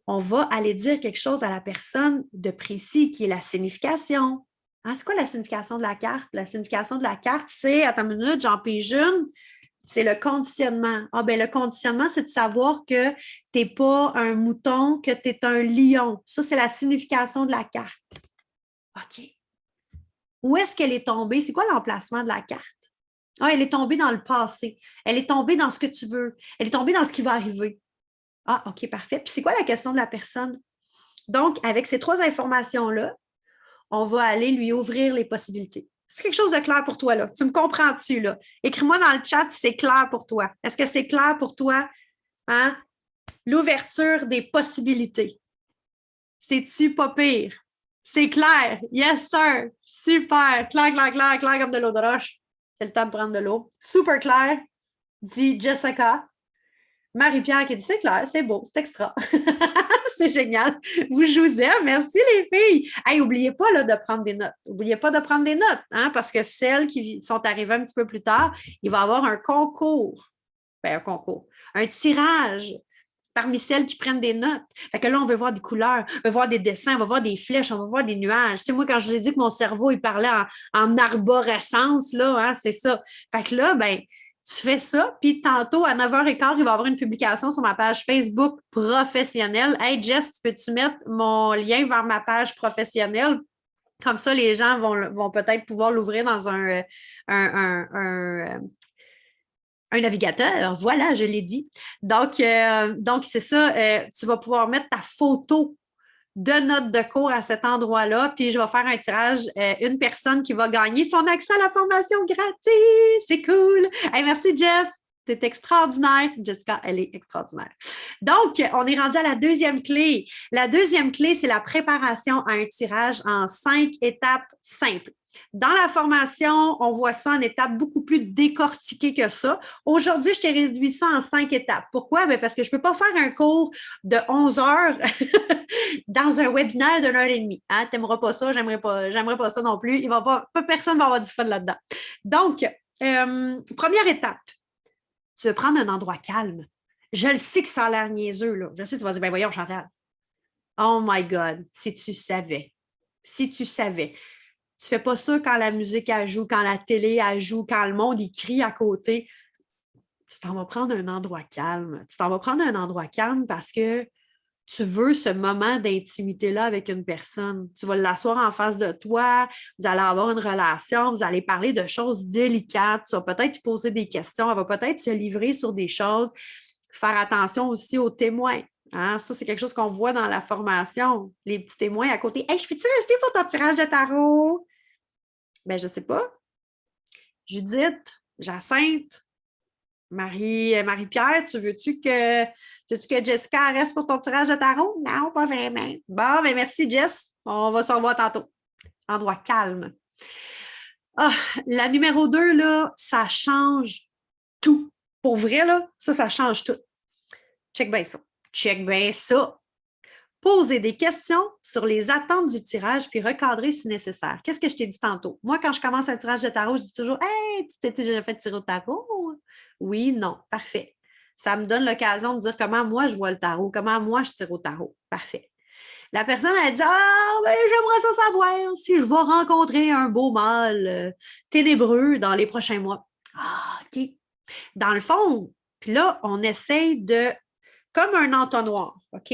On va aller dire quelque chose à la personne de précis, qui est la signification. Hein, c'est quoi la signification de la carte? La signification de la carte, c'est, attends une minute, j'en pige une, c'est le conditionnement. Ah, ben le conditionnement, c'est de savoir que tu n'es pas un mouton, que tu es un lion. Ça, c'est la signification de la carte. OK. Où est-ce qu'elle est tombée? C'est quoi l'emplacement de la carte? Ah, elle est tombée dans le passé. Elle est tombée dans ce que tu veux. Elle est tombée dans ce qui va arriver. Ah, OK, parfait. Puis c'est quoi la question de la personne? Donc, avec ces 3 informations-là, on va aller lui ouvrir les possibilités. C'est quelque chose de clair pour toi, là. Tu me comprends-tu, là? Écris-moi dans le chat si c'est clair pour toi. Est-ce que c'est clair pour toi, hein? L'ouverture des possibilités. C'est-tu pas pire? C'est clair. Yes, sir. Super. Clair, clair, clair, clair comme de l'eau de roche. C'est le temps de prendre de l'eau. Super clair, dit Jessica. Marie-Pierre qui dit c'est clair, c'est beau, c'est extra. C'est génial. Vous jouez. Merci les filles. Hey, n'oubliez pas là, de prendre des notes. N'oubliez pas de prendre des notes, hein, parce que celles qui sont arrivées un petit peu plus tard, il va y avoir un concours. Ben, un concours. Un tirage parmi celles qui prennent des notes. Fait que là, on veut voir des couleurs, on veut voir des dessins, on veut voir des flèches, on veut voir des nuages. Tu sais, moi, quand je vous ai dit que mon cerveau, il parlait en arborescence, là, hein, c'est ça. Fait que là, ben, tu fais ça, puis tantôt, à 9h15, il va y avoir une publication sur ma page Facebook professionnelle. Hey, Jess, peux-tu mettre mon lien vers ma page professionnelle? Comme ça, les gens vont peut-être pouvoir l'ouvrir dans un navigateur. Voilà, je l'ai dit. Donc c'est ça. Tu vas pouvoir mettre ta photo de notes de cours à cet endroit-là, puis je vais faire un tirage, une personne qui va gagner son accès à la formation gratuite. C'est cool. Hey, merci, Jess. C'est extraordinaire. Jessica, elle est extraordinaire. Donc, on est rendu à la deuxième clé. La deuxième clé, c'est la préparation à un tirage en 5 étapes simples. Dans la formation, on voit ça en étapes beaucoup plus décortiquées que ça. Aujourd'hui, je t'ai réduit ça en 5 étapes. Pourquoi? Bien, parce que je ne peux pas faire un cours de 11 heures dans un webinaire de 1h30. Hein? Tu n'aimeras pas ça, j'aimerais pas ça non plus. Personne ne va avoir du fun là-dedans. Donc, première étape, tu veux prendre un endroit calme. Je le sais que ça a l'air niaiseux, là. Je sais, tu vas dire, ben voyons, Chantal. Oh my God, si tu savais. Si tu savais. Tu ne fais pas ça quand la musique elle joue, quand la télé elle joue, quand le monde il crie à côté. Tu t'en vas prendre un endroit calme. Tu t'en vas prendre un endroit calme parce que tu veux ce moment d'intimité-là avec une personne. Tu vas l'asseoir en face de toi, vous allez avoir une relation, vous allez parler de choses délicates, tu vas peut-être lui poser des questions, elle va peut-être se livrer sur des choses. Faire attention aussi aux témoins. Hein? Ça, c'est quelque chose qu'on voit dans la formation. Les petits témoins à côté. Hey, je peux-tu rester pour ton tirage de tarot? Ben, je ne sais pas. Judith, Jacinthe, Marie-Pierre, tu veux-tu que Jessica reste pour ton tirage de tarot? Non, pas vraiment. Bon, ben merci, Jess. On va se revoir tantôt. Endroit calme. Ah, la numéro 2, là, ça change tout. Pour vrai, là, ça change tout. Check bien ça. Check bien ça. Poser des questions sur les attentes du tirage puis recadrer si nécessaire. Qu'est-ce que je t'ai dit tantôt? Moi, quand je commence un tirage de tarot, je dis toujours Hey, tu t'es déjà fait tirer au tarot? Oui, non, parfait. Ça me donne l'occasion de dire comment moi je vois le tarot, comment moi je tire au tarot. Parfait. La personne, elle dit ben, j'aimerais ça savoir si je vais rencontrer un beau mâle ténébreux dans les prochains mois. Ah, OK. Dans le fond, puis là, on essaye de, comme un entonnoir, OK?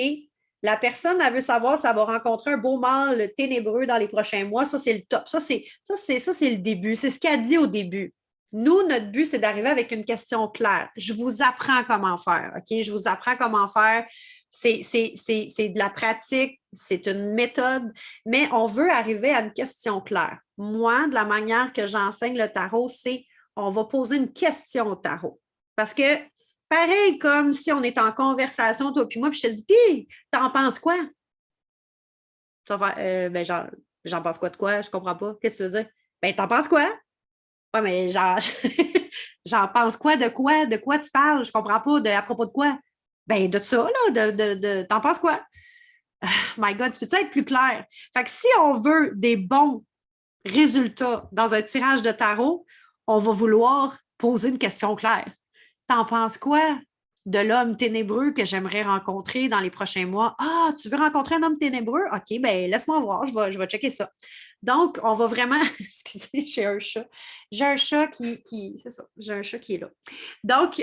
La personne, elle veut savoir si elle va rencontrer un beau mâle ténébreux dans les prochains mois. Ça, c'est le top. Ça, c'est le début. C'est ce qu'elle dit au début. Nous, notre but, c'est d'arriver avec une question claire. Je vous apprends comment faire, OK? Je vous apprends comment faire. C'est de la pratique, c'est une méthode, mais on veut arriver à une question claire. Moi, de la manière que j'enseigne le tarot, c'est on va poser une question au tarot. Parce que pareil comme si on est en conversation, toi puis moi, puis je te dis, puis, t'en penses quoi? Tu vas faire, ben, j'en pense quoi de quoi? Je comprends pas. Qu'est-ce que tu veux dire? Ben, t'en penses quoi? Ouais, mais genre, j'en pense quoi? De quoi? De quoi tu parles? Je comprends pas. À propos de quoi? Ben, de ça, là. T'en penses quoi? My God, tu peux-tu être plus clair? Fait que si on veut des bons résultats dans un tirage de tarot, on va vouloir poser une question claire. T'en penses quoi de l'homme ténébreux que j'aimerais rencontrer dans les prochains mois? Ah, tu veux rencontrer un homme ténébreux? OK, ben laisse-moi voir, je vais checker ça. Donc, on va vraiment, excusez, j'ai un chat. J'ai un chat c'est ça, j'ai un chat qui est là. Donc,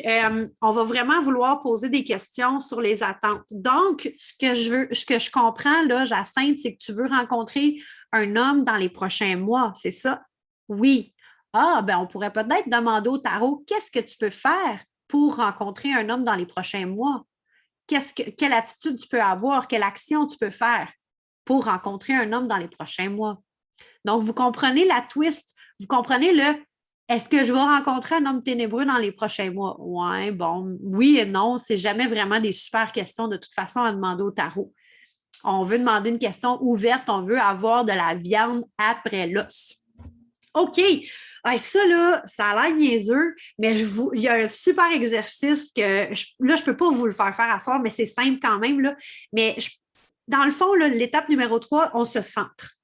on va vraiment vouloir poser des questions sur les attentes. Donc, ce que je comprends, là, Jacinthe, c'est que tu veux rencontrer un homme dans les prochains mois, c'est ça? Oui. Ah, ben on pourrait peut-être demander au tarot, qu'est-ce que tu peux faire pour rencontrer un homme dans les prochains mois? quelle attitude tu peux avoir, quelle action tu peux faire pour rencontrer un homme dans les prochains mois. Donc, vous comprenez la twist, vous comprenez le est-ce que je vais rencontrer un homme ténébreux dans les prochains mois? Ouais, bon, oui et non, c'est jamais vraiment des super questions de toute façon à demander au tarot. On veut demander une question ouverte, on veut avoir de la viande après l'os. OK, ça là, ça a l'air niaiseux, mais il y a un super exercice que je ne peux pas vous le faire à soir, mais c'est simple quand même. Là. Mais dans le fond, là, l'étape numéro 3, on se centre.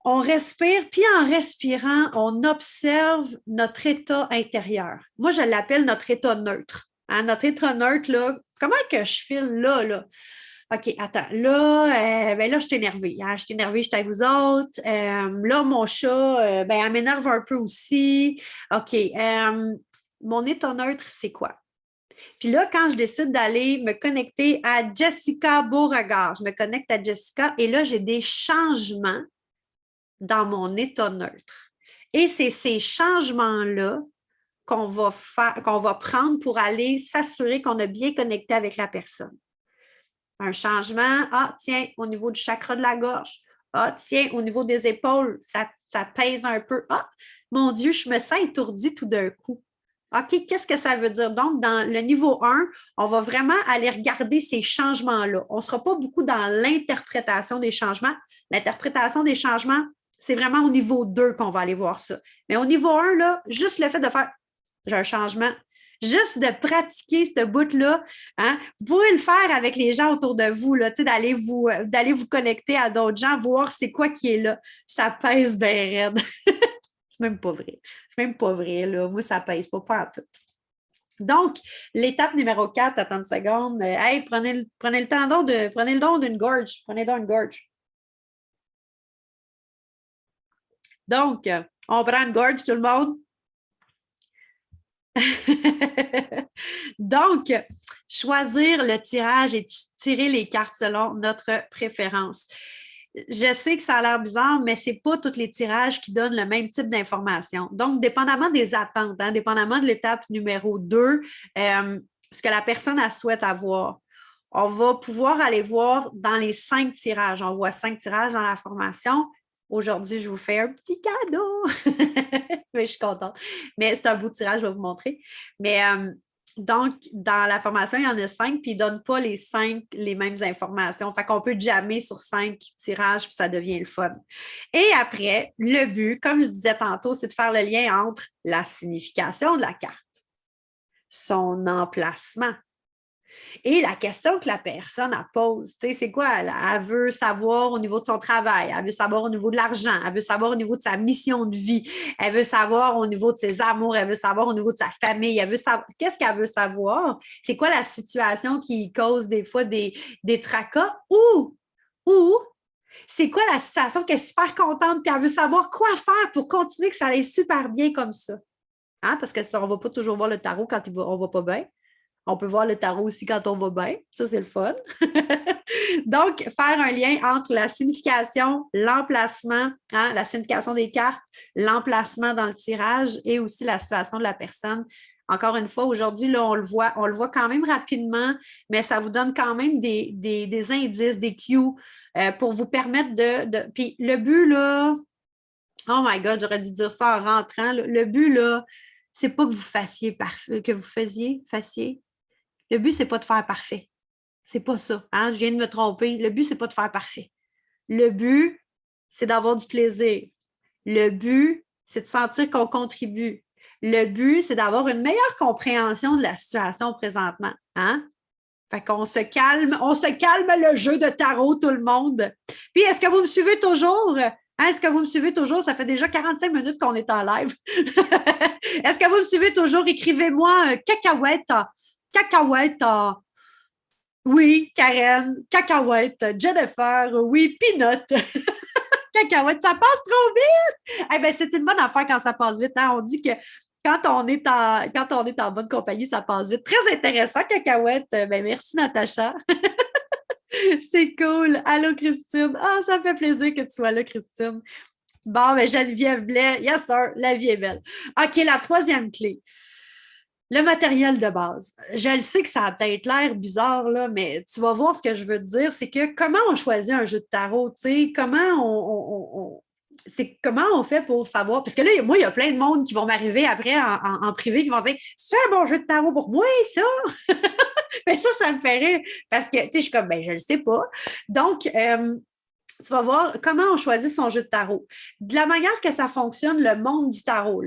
On respire, puis en respirant, on observe notre état intérieur. Moi, je l'appelle notre état neutre. Hein, notre état neutre, là, comment que je file là? OK, attends. Là, là, je suis énervée. Hein? Je suis énervée, je suis avec vous autres. Là, mon chat, elle m'énerve un peu aussi. OK. Mon état neutre, c'est quoi? Puis là, quand je décide d'aller me connecter à Jessica Beauregard, je me connecte à Jessica et là, j'ai des changements dans mon état neutre. Et c'est ces changements-là qu'on va prendre pour aller s'assurer qu'on a bien connecté avec la personne. Un changement, tiens, au niveau du chakra de la gorge. Tiens, au niveau des épaules, ça pèse un peu. Mon Dieu, je me sens étourdie tout d'un coup. OK, qu'est-ce que ça veut dire? Donc, dans le niveau 1, on va vraiment aller regarder ces changements-là. On ne sera pas beaucoup dans l'interprétation des changements. L'interprétation des changements, c'est vraiment au niveau 2 qu'on va aller voir ça. Mais au niveau 1, là, juste le fait de faire j'ai un changement, juste de pratiquer ce bout-là, hein, vous pouvez le faire avec les gens autour de vous, là, d'aller vous connecter à d'autres gens, voir c'est quoi qui est là. Ça pèse bien raide. C'est même pas vrai. C'est même pas vrai, là. Moi, ça pèse pas en tout. Donc, l'étape numéro 4, attends une seconde. Prenez le temps prenez le don d'une gorge. Prenez donc une gorge. Donc, on prend une gorge, tout le monde. Donc, choisir le tirage et tirer les cartes selon notre préférence. Je sais que ça a l'air bizarre, mais ce n'est pas tous les tirages qui donnent le même type d'information. Donc, dépendamment des attentes, dépendamment de l'étape numéro 2, ce que la personne souhaite avoir, on va pouvoir aller voir dans les 5 tirages. On voit 5 tirages dans la formation. Aujourd'hui, je vous fais un petit cadeau. Mais je suis contente. Mais c'est un beau tirage, je vais vous montrer. Mais donc, dans la formation, il y en a 5, puis ils ne donnent pas les 5 les mêmes informations. Fait qu'on peut jammer sur 5 tirages, puis ça devient le fun. Et après, le but, comme je disais tantôt, c'est de faire le lien entre la signification de la carte, son emplacement, et la question que la personne pose, c'est quoi? Elle veut savoir au niveau de son travail, elle veut savoir au niveau de l'argent, elle veut savoir au niveau de sa mission de vie, elle veut savoir au niveau de ses amours, elle veut savoir au niveau de sa famille, elle veut savoir qu'est-ce qu'elle veut savoir? C'est quoi la situation qui cause des fois des tracas ou c'est quoi la situation qu'elle est super contente et elle veut savoir quoi faire pour continuer que ça aille super bien comme ça? Hein? Parce qu'on ne va pas toujours voir le tarot quand on ne va pas bien. On peut voir le tarot aussi quand on va bien. Ça, c'est le fun. Donc, faire un lien entre la signification, l'emplacement, la signification des cartes, l'emplacement dans le tirage et aussi la situation de la personne. Encore une fois, aujourd'hui, là, on le voit quand même rapidement, mais ça vous donne quand même des indices, des cues pour vous permettre de. Puis le but, là, oh my God, j'aurais dû dire ça en rentrant. Le but, là, c'est pas que vous fassiez. Le but, c'est pas de faire parfait. C'est pas ça. Hein? Je viens de me tromper. Le but, c'est pas de faire parfait. Le but, c'est d'avoir du plaisir. Le but, c'est de sentir qu'on contribue. Le but, c'est d'avoir une meilleure compréhension de la situation présentement. Hein? Fait qu'on se calme le jeu de tarot, tout le monde. Puis, est-ce que vous me suivez toujours? Hein? Est-ce que vous me suivez toujours? Ça fait déjà 45 minutes qu'on est en live. Est-ce que vous me suivez toujours? Écrivez-moi cacahuète. Cacahuète. Oui, Karen. Cacahuète. Jennifer. Oui, Peanut. Cacahuète. Ça passe trop vite. Eh bien, c'est une bonne affaire quand ça passe vite. Hein? On dit que quand on est en bonne compagnie, ça passe vite. Très intéressant, Cacahuète. Ben, merci, Natacha. C'est cool. Allô, Christine. Ça me fait plaisir que tu sois là, Christine. Bon, ben, Geneviève Blais. Yes, sir. La vie est belle. OK, la troisième clé. Le matériel de base. Je le sais que ça a peut-être l'air bizarre, là, mais tu vas voir ce que je veux te dire. C'est que comment on choisit un jeu de tarot, tu sais, c'est comment on fait pour savoir. Parce que là, moi, il y a plein de monde qui vont m'arriver après en privé qui vont dire c'est un bon jeu de tarot pour moi, ça. Mais ça me fait rire. Parce que, tu sais, je suis comme, ben, je le sais pas. Donc, tu vas voir comment on choisit son jeu de tarot. De la manière que ça fonctionne, le monde du tarot,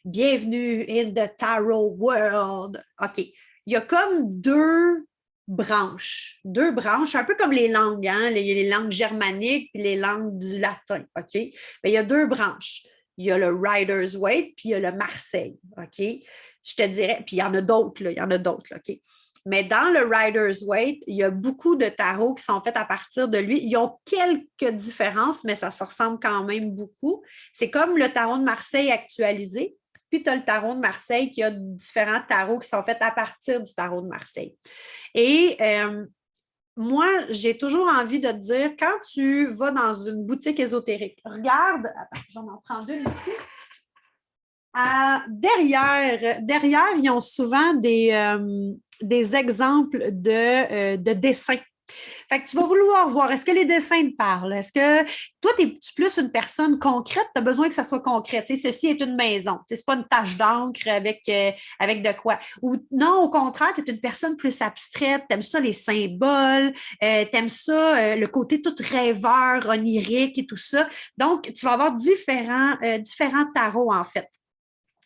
bienvenue in the tarot world. OK. Il y a comme deux branches, un peu comme les langues, hein? Il y a les langues germaniques et les langues du latin. OK? Mais il y a deux branches. Il y a le Rider's Waite, puis il y a le Marseille. OK? Je te dirais, puis il y en a d'autres, là, il y en a d'autres, là, OK? Mais dans le Rider's Waite, il y a beaucoup de tarots qui sont faits à partir de lui. Ils ont quelques différences, mais ça se ressemble quand même beaucoup. C'est comme le tarot de Marseille actualisé. Puis tu as le tarot de Marseille qui a différents tarots qui sont faits à partir du tarot de Marseille. Et moi, j'ai toujours envie de te dire, quand tu vas dans une boutique ésotérique, regarde, attends, j'en prends deux ici. Derrière, ils ont souvent des exemples de dessins. Fait que tu vas vouloir voir, est-ce que les dessins te parlent? Est-ce que toi, tu es plus une personne concrète? Tu as besoin que ça soit concret. Tu sais, ceci est une maison. Tu sais, c'est pas une tache d'encre avec de quoi. Ou non, au contraire, tu es une personne plus abstraite. Tu aimes ça, les symboles. Tu aimes ça, le côté tout rêveur, onirique et tout ça. Donc, tu vas avoir différents tarots, en fait.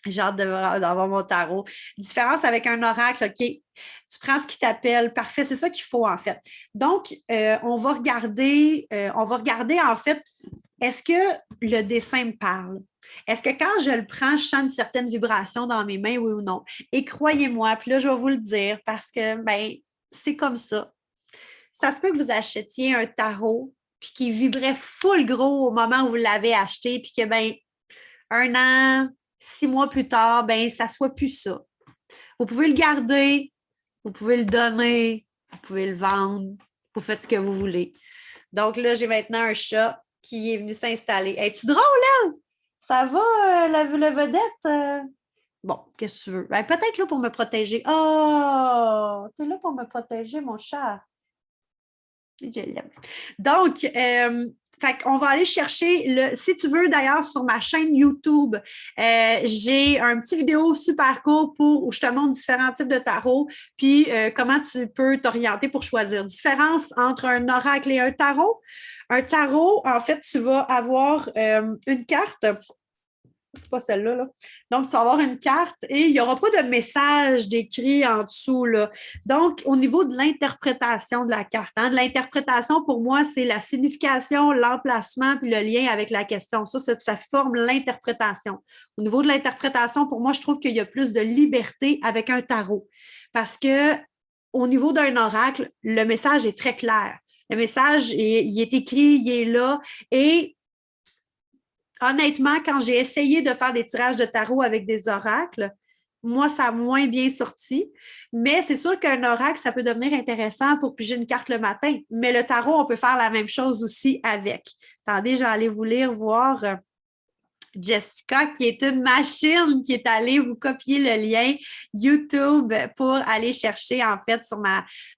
J'ai hâte d'avoir mon tarot. Différence avec un oracle, OK? Tu prends ce qui t'appelle. Parfait, c'est ça qu'il faut, en fait. Donc, on va regarder, en fait, est-ce que le dessin me parle? Est-ce que quand je le prends, je sens une certaine vibration dans mes mains, oui ou non? Et croyez-moi, puis là, je vais vous le dire parce que, ben, c'est comme ça. Ça se peut que vous achetiez un tarot puis qu'il vibrait full gros au moment où vous l'avez acheté, puis que, ben, un an, 6 mois plus tard, ben ça ne soit plus ça. Vous pouvez le garder, vous pouvez le donner, vous pouvez le vendre, vous faites ce que vous voulez. Donc là, j'ai maintenant un chat qui est venu s'installer. Es-tu drôle, là? Ça va, la vedette? Bon, qu'est-ce que tu veux? Ben, peut-être là pour me protéger. Oh, tu es là pour me protéger, mon chat. Je l'aime. Donc, fait qu'on va aller chercher si tu veux d'ailleurs sur ma chaîne YouTube, j'ai un petit vidéo super court où je te montre différents types de tarot, puis comment tu peux t'orienter pour choisir. Différence entre un oracle et un tarot. Un tarot, en fait, tu vas avoir une carte. Pas celle-là, là. Donc, tu vas avoir une carte et il n'y aura pas de message décrit en dessous, là. Donc, au niveau de l'interprétation de la carte, de l'interprétation, pour moi, c'est la signification, l'emplacement puis le lien avec la question. Ça forme l'interprétation. Au niveau de l'interprétation, pour moi, je trouve qu'il y a plus de liberté avec un tarot parce que au niveau d'un oracle, le message est très clair. Le message, il est écrit, il est là et honnêtement, quand j'ai essayé de faire des tirages de tarot avec des oracles, moi, ça a moins bien sorti. Mais c'est sûr qu'un oracle, ça peut devenir intéressant pour piger une carte le matin. Mais le tarot, on peut faire la même chose aussi avec. Attendez, je vais aller vous lire, voir Jessica, qui est une machine, qui est allée vous copier le lien YouTube pour aller chercher, en fait, sur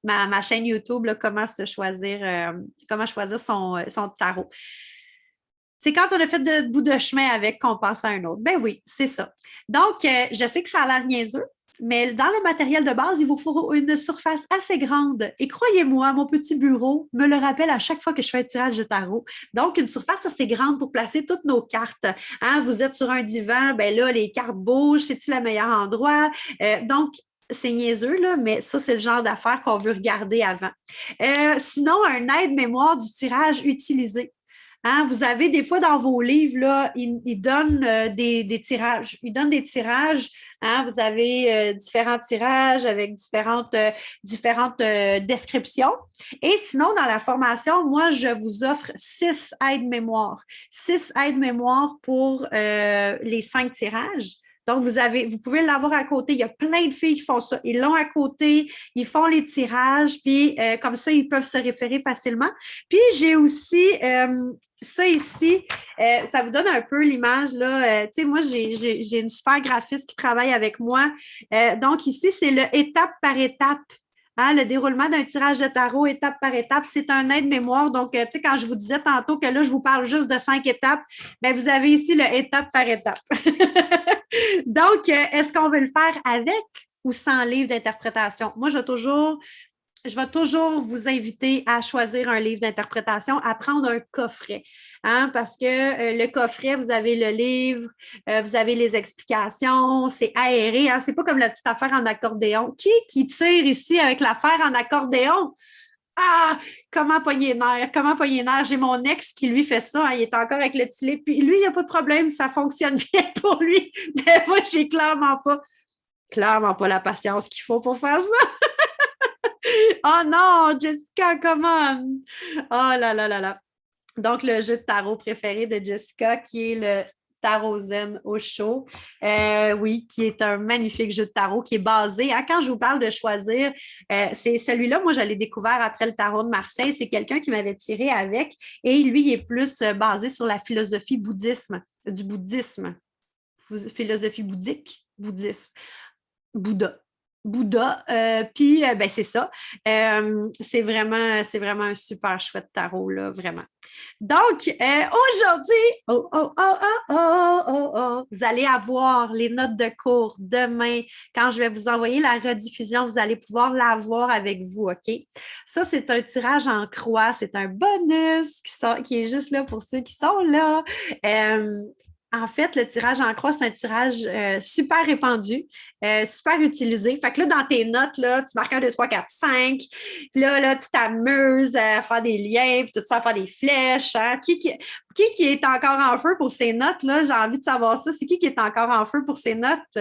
ma chaîne YouTube, là, comment choisir son tarot. C'est quand on a fait de bout de chemin avec qu'on passe à un autre. Ben oui, c'est ça. Donc, je sais que ça a l'air niaiseux, mais dans le matériel de base, il vous faut une surface assez grande. Et croyez-moi, mon petit bureau me le rappelle à chaque fois que je fais un tirage de tarot. Donc, une surface assez grande pour placer toutes nos cartes. Hein, vous êtes sur un divan, ben là, les cartes bougent, c'est-tu le meilleur endroit? Donc, c'est niaiseux, là, mais ça, c'est le genre d'affaires qu'on veut regarder avant. Sinon, un aide-mémoire du tirage utilisé. Hein, vous avez des fois dans vos livres, là, ils donnent des tirages. Ils donnent des tirages. Hein, vous avez différents tirages avec différentes descriptions. Et sinon, dans la formation, moi, je vous offre 6 aides-mémoires. 6 aides-mémoires pour les 5 tirages. Donc, vous pouvez l'avoir à côté. Il y a plein de filles qui font ça. Ils l'ont à côté, ils font les tirages, puis comme ça, ils peuvent se référer facilement. Puis, j'ai aussi ça ici. Ça vous donne un peu l'image, là. Tu sais, moi, j'ai une super graphiste qui travaille avec moi. Donc, ici, c'est le étape par étape. Hein, le déroulement d'un tirage de tarot étape par étape, c'est un aide-mémoire. Donc, tu sais, quand je vous disais tantôt que là, je vous parle juste de 5 étapes, bien, vous avez ici le étape par étape. Donc, est-ce qu'on veut le faire avec ou sans livre d'interprétation? Moi, je vais toujours vous inviter à choisir un livre d'interprétation, à prendre un coffret, hein, parce que le coffret, vous avez le livre, vous avez les explications, c'est aéré, hein, c'est pas comme la petite affaire en accordéon. Qui tire ici avec l'affaire en accordéon? Ah, comment pogner les nerfs? Comment pogner les nerfs? J'ai mon ex qui lui fait ça, hein, il est encore avec le stylet, puis lui, il n'y a pas de problème, ça fonctionne bien pour lui, mais moi, j'ai clairement pas la patience qu'il faut pour faire ça. Oh non, Jessica, comment? Oh là là là là. Donc, le jeu de tarot préféré de Jessica, qui est le Tarot Zen au show. Oui, qui est un magnifique jeu de tarot qui est basé. Hein, quand je vous parle de choisir, c'est celui-là, moi, je l'ai découvert après le tarot de Marseille. C'est quelqu'un qui m'avait tiré avec et lui, il est plus basé sur la philosophie du bouddhisme. Philosophie bouddhisme. Bouddha. Puis, ben, c'est ça. C'est vraiment un super chouette tarot, là, vraiment. Donc, aujourd'hui, vous allez avoir les notes de cours demain. Quand je vais vous envoyer la rediffusion, vous allez pouvoir l'avoir avec vous, OK? Ça, c'est un tirage en croix. C'est un bonus qui est juste là pour ceux qui sont là. En fait, le tirage en croix, c'est un tirage super répandu, super utilisé. Fait que là, dans tes notes, là, tu marques 1, 2, 3, 4, 5. Puis là, tu t'amuses à faire des liens, puis tout ça, à faire des flèches. Hein. Qui est encore en feu pour ces notes-là? J'ai envie de savoir ça. C'est qui est encore en feu pour ces notes?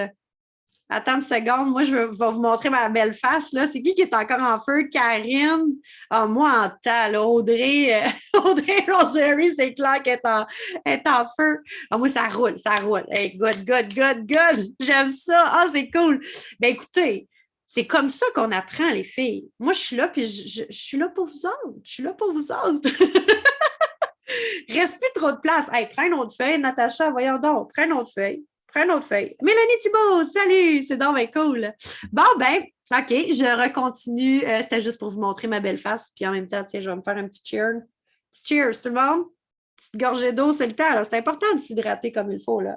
Attends une seconde, moi, je vais vous montrer ma belle face. Là. C'est qui est encore en feu? Karine? Ah, moi, en temps, là, Audrey, Audrey Rosemary, c'est clair qu'elle est en feu. Ah, moi, ça roule. Hey, good. J'aime ça. Ah, c'est cool. Ben écoutez, c'est comme ça qu'on apprend, les filles. Moi, je suis là, puis je suis là pour vous autres. Reste plus trop de place. Hey, prends une autre feuille, Natacha, voyons donc. Prends une autre feuille. Mélanie Thibault, salut, c'est donc bien cool. Bon, ben, OK, je recontinue. C'était juste pour vous montrer ma belle face. Puis en même temps, tiens, je vais me faire un petit cheer. Cheers, tout le monde. Petite gorgée d'eau, c'est le temps. Là. C'est important de s'hydrater comme il faut. Là.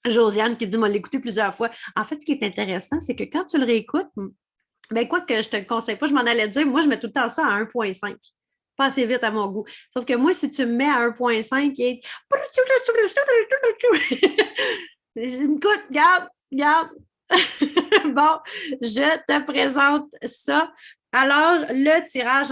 Josiane qui dit, moi, l'écouter plusieurs fois. En fait, ce qui est intéressant, c'est que quand tu le réécoutes, ben quoi que je te le conseille pas, je m'en allais dire, moi, je mets tout le temps ça à 1,5. Pas assez vite à mon goût. Sauf que moi, si tu me mets à 1,5 et écoute, garde. Bon, je te présente ça. Alors, le tirage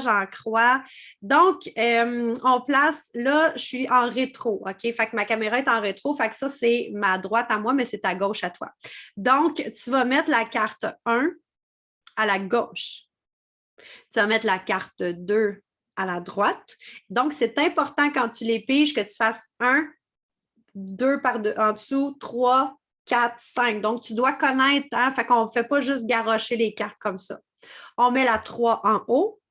en croix. Donc, on place, là, je suis en rétro, OK? Fait que ma caméra est en rétro, fait que ça, c'est ma droite à moi, mais c'est ta gauche à toi. Donc, tu vas mettre la carte 1 à la gauche. Tu vas mettre la carte 2 à la droite. Donc, c'est important quand tu les piges que tu fasses 1, 2 par deux, en dessous, 3, 4, 5. Donc, tu dois connaître, hein? Fait qu'on ne fait pas juste garrocher les cartes comme ça. On met la 3 en haut,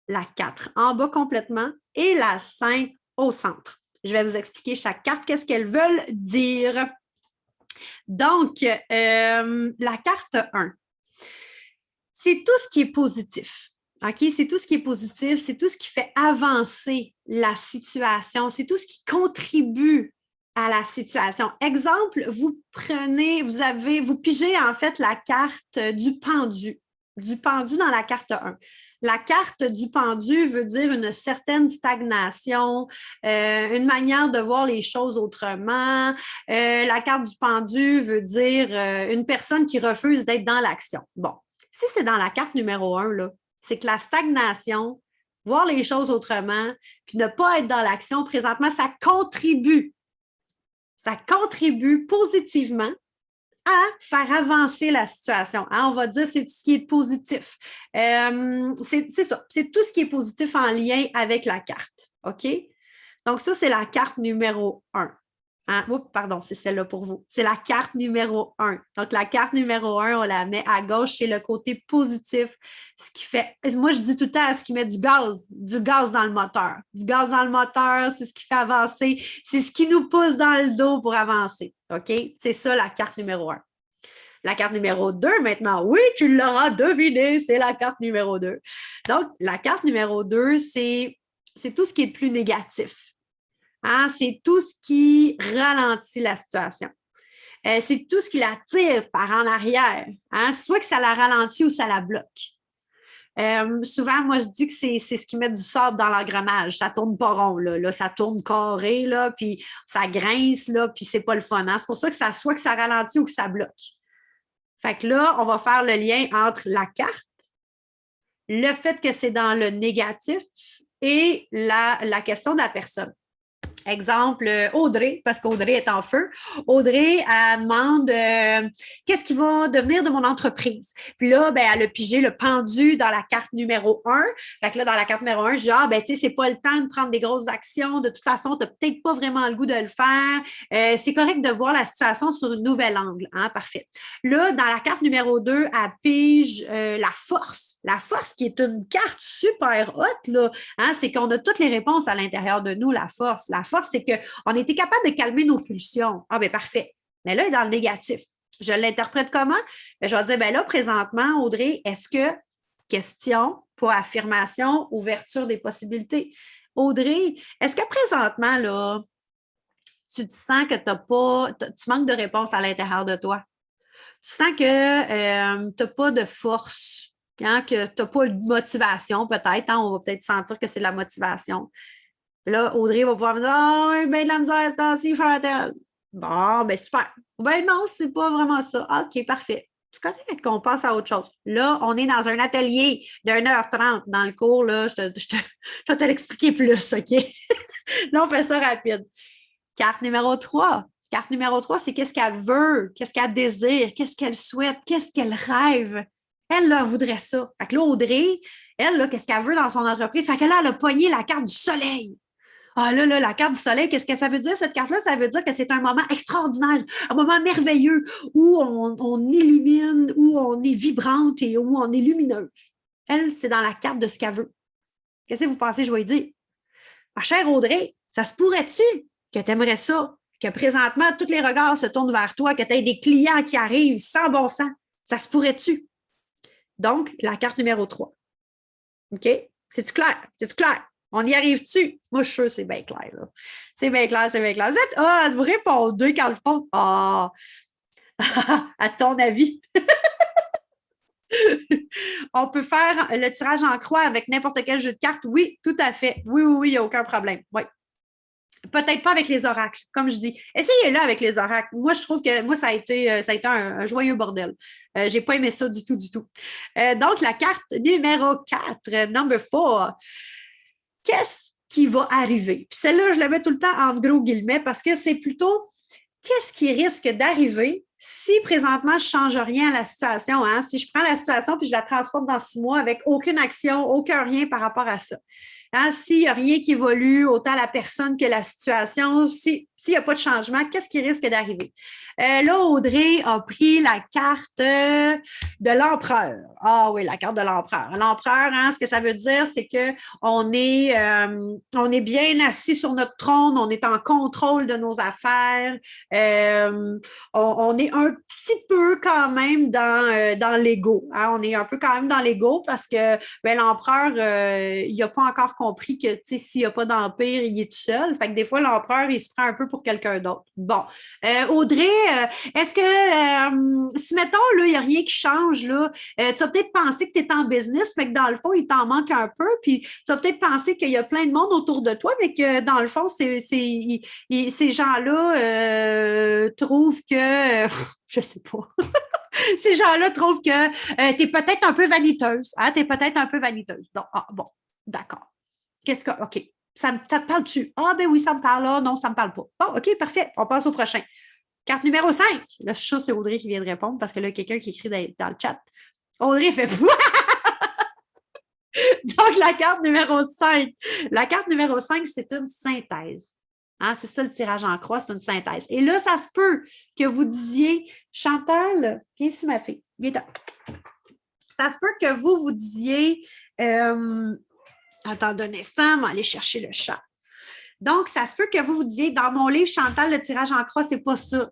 la 4 en bas complètement et la 5 au centre. Je vais vous expliquer chaque carte, qu'est-ce qu'elles veulent dire. Donc, la carte 1. C'est tout ce qui est positif. OK? C'est tout ce qui est positif, c'est tout ce qui fait avancer la situation, c'est tout ce qui contribue à la situation. Exemple, vous pigez en fait la carte du pendu dans la carte 1. La carte du pendu veut dire une certaine stagnation, une manière de voir les choses autrement. La carte du pendu veut dire une personne qui refuse d'être dans l'action. Bon. Si c'est dans la carte numéro 1, là, c'est que la stagnation, voir les choses autrement, puis ne pas être dans l'action présentement, ça contribue positivement à faire avancer la situation. Hein? On va dire c'est ce qui est positif. C'est ça, c'est tout ce qui est positif en lien avec la carte. OK? Donc, ça, c'est la carte numéro 1. Hein? Oups, pardon, c'est celle-là pour vous. C'est la carte numéro 1. Donc, la carte numéro 1, on la met à gauche, c'est le côté positif. Ce qui fait, moi, je dis tout le temps, ce qui met du gaz dans le moteur. Du gaz dans le moteur, c'est ce qui fait avancer. C'est ce qui nous pousse dans le dos pour avancer. OK? C'est ça, la carte numéro 1. La carte numéro 2, maintenant, oui, tu l'auras deviné, c'est la carte numéro 2. Donc, la carte numéro 2, c'est tout ce qui est plus négatif. Hein? C'est tout ce qui ralentit la situation. C'est tout ce qui la tire par en arrière. Hein? Soit que ça la ralentit ou ça la bloque. Souvent, moi, je dis que c'est ce qui met du sable dans l'engrenage. Ça tourne pas rond, là, ça tourne carré, là, puis ça grince, là, puis c'est pas le fun. Hein? C'est pour ça que soit que ça ralentit ou que ça bloque. Fait que là, on va faire le lien entre la carte, le fait que c'est dans le négatif et la question de la personne. Exemple, Audrey, parce qu'Audrey est en feu. Audrey, elle demande qu'est-ce qui va devenir de mon entreprise? Puis là, ben, elle a pigé le pendu dans la carte numéro 1. Fait que là, dans la carte numéro 1, je dis, ben, tu sais, c'est pas le temps de prendre des grosses actions. De toute façon, tu n'as peut-être pas vraiment le goût de le faire. C'est correct de voir la situation sur un nouvel angle. Hein? Parfait. Là, dans la carte numéro 2, elle pige la force. La force qui est une carte super haute, là. Hein? C'est qu'on a toutes les réponses à l'intérieur de nous, la force. La force, c'est qu'on était capable de calmer nos pulsions. Ah, bien, parfait. Mais là, il est dans le négatif. Je l'interprète comment? Bien, je vais dire, bien là, présentement, Audrey, est-ce que, question, pas affirmation, ouverture des possibilités. Audrey, est-ce que présentement, là, tu te sens que tu manques de réponse à l'intérieur de toi? Tu sens que tu n'as pas de force, hein, que tu n'as pas de motivation, peut-être. Hein, on va peut-être sentir que c'est de la motivation. Là, Audrey va pouvoir me dire, ah, oui, ben de la misère, c'est ainsi, Chantal. Bon, ben super. Ben non, c'est pas vraiment ça. OK, parfait. C'est correct qu'on passe à autre chose. Là, on est dans un atelier d'1h30 dans le cours. Là, je vais te l'expliquer plus, OK? Là, on fait ça rapide. Carte numéro 3. Carte numéro 3, c'est qu'est-ce qu'elle veut, qu'est-ce qu'elle désire, qu'est-ce qu'elle souhaite, qu'est-ce qu'elle rêve. Elle, là, voudrait ça. Fait que là, Audrey, elle, là, qu'est-ce qu'elle veut dans son entreprise? Fait que là, elle a pogné la carte du soleil. Ah là, la carte du soleil, qu'est-ce que ça veut dire, cette carte-là? Ça veut dire que c'est un moment extraordinaire, un moment merveilleux où on illumine, où on est vibrante et où on est lumineuse. Elle, c'est dans la carte de ce qu'elle veut. Qu'est-ce que vous pensez, je vais dire? Ma chère Audrey, ça se pourrait-tu que tu aimerais ça, que présentement, tous les regards se tournent vers toi, que tu aies des clients qui arrivent sans bon sens? Ça se pourrait-tu? Donc, la carte numéro 3. OK? C'est-tu clair? C'est-tu clair? On y arrive-tu? Moi, je suis sûre que c'est bien clair. Là. C'est bien clair, c'est bien clair. Vous êtes, vous répondez quand le fond. Ah, à ton avis. On peut faire le tirage en croix avec n'importe quel jeu de cartes. Oui, tout à fait. Oui, il n'y a aucun problème. Oui. Peut-être pas avec les oracles, comme je dis. Essayez-le avec les oracles. Moi, je trouve que ça a été un joyeux bordel. Je n'ai pas aimé ça du tout, du tout. Donc, la carte numéro 4, number 4. Qu'est-ce qui va arriver? Puis celle-là, je la mets tout le temps en gros guillemets parce que c'est plutôt qu'est-ce qui risque d'arriver si présentement je ne change rien à la situation. Hein? Si je prends la situation puis je la transforme dans 6 mois avec aucune action, aucun rien par rapport à ça. Hein? S'il n'y a rien qui évolue, autant la personne que la situation, s'il n'y a pas de changement, qu'est-ce qui risque d'arriver? Là, Audrey a pris la carte de l'empereur. Ah oui, la carte de l'empereur. L'empereur, hein, ce que ça veut dire, c'est qu'on est bien assis sur notre trône, on est en contrôle de nos affaires, on est un petit peu quand même dans l'ego. Hein? On est un peu quand même dans l'ego parce que l'empereur, il n'a pas encore compris que s'il n'y a pas d'empire, il est tout seul. Fait que des fois, l'empereur, il se prend un peu pour quelqu'un d'autre. Bon. Audrey, est-ce que si, mettons, là, il n'y a rien qui change, là, tu vas peut-être penser que tu es en business, mais que dans le fond, il t'en manque un peu, puis tu vas peut-être penser qu'il y a plein de monde autour de toi, mais que dans le fond, ces gens-là trouvent que je sais pas. Ces gens-là trouvent que tu es peut-être un peu vaniteuse. Hein? Tu es peut-être un peu vaniteuse. Donc, bon, d'accord. Qu'est-ce que. OK. Ça te parle-tu? Ah, ben oui, ça me parle. Ah, non, ça ne me parle pas. Bon, OK, parfait. On passe au prochain. Carte numéro 5. Là, je suis sûre que c'est Audrey qui vient de répondre parce que là, quelqu'un qui écrit dans le chat. Audrey fait Donc, la carte numéro 5. La carte numéro 5, c'est une synthèse. Hein, c'est ça le tirage en croix, c'est une synthèse. Et là, ça se peut que vous disiez, Chantal, viens ici, ma fille, viens là. Ça se peut que vous disiez, attends un instant, on va aller chercher le chat. Donc, ça se peut que vous disiez, dans mon livre, Chantal, le tirage en croix, c'est pas ça.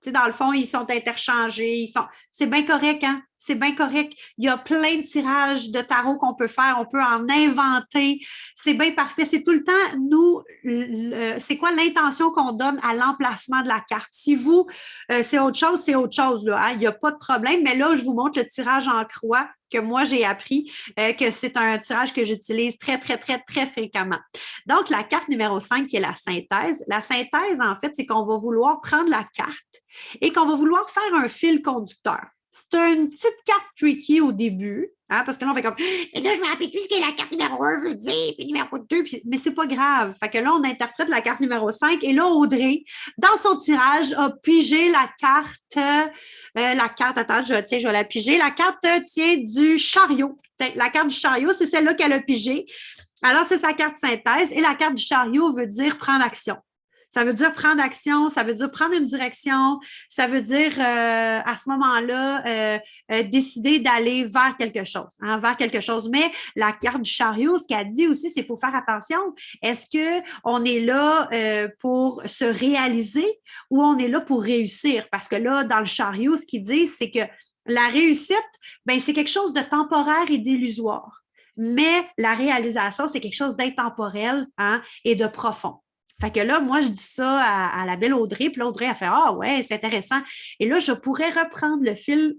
Tu sais, dans le fond, ils sont interchangés. C'est bien correct, hein? C'est bien correct. Il y a plein de tirages de tarot qu'on peut faire. On peut en inventer. C'est bien parfait. C'est tout le temps, nous, c'est quoi l'intention qu'on donne à l'emplacement de la carte? Si vous, c'est autre chose, c'est autre chose. Là, hein? Il n'y a pas de problème. Mais là, je vous montre le tirage en croix que moi, j'ai appris, que c'est un tirage que j'utilise très, très, très, très fréquemment. Donc, la carte numéro 5, qui est la synthèse. La synthèse, en fait, c'est qu'on va vouloir prendre la carte et qu'on va vouloir faire un fil conducteur. C'est une petite carte tricky au début, hein, parce que là, on fait comme et là, je me rappelle plus ce que la carte numéro 1 veut dire, puis numéro 2, mais c'est pas grave. Fait que là, on interprète la carte numéro 5 et là, Audrey, dans son tirage, a pigé la carte, attends, je vais la piger, la carte, tiens, du chariot. La carte du chariot, c'est celle-là qu'elle a pigée. Alors, c'est sa carte synthèse et la carte du chariot veut dire prendre action. Ça veut dire prendre action, ça veut dire prendre une direction, ça veut dire à ce moment-là décider d'aller vers quelque chose, hein, vers quelque chose. Mais la carte du chariot, ce qu'elle dit aussi, c'est qu'il faut faire attention. Est-ce qu'on est là pour se réaliser ou on est là pour réussir? Parce que là, dans le chariot, ce qu'ils disent, c'est que la réussite, ben, c'est quelque chose de temporaire et d'illusoire. Mais la réalisation, c'est quelque chose d'intemporel, hein, et de profond. Fait que là, moi, je dis ça à la belle Audrey, puis Audrey a fait ah ouais, c'est intéressant. Et là, je pourrais reprendre le fil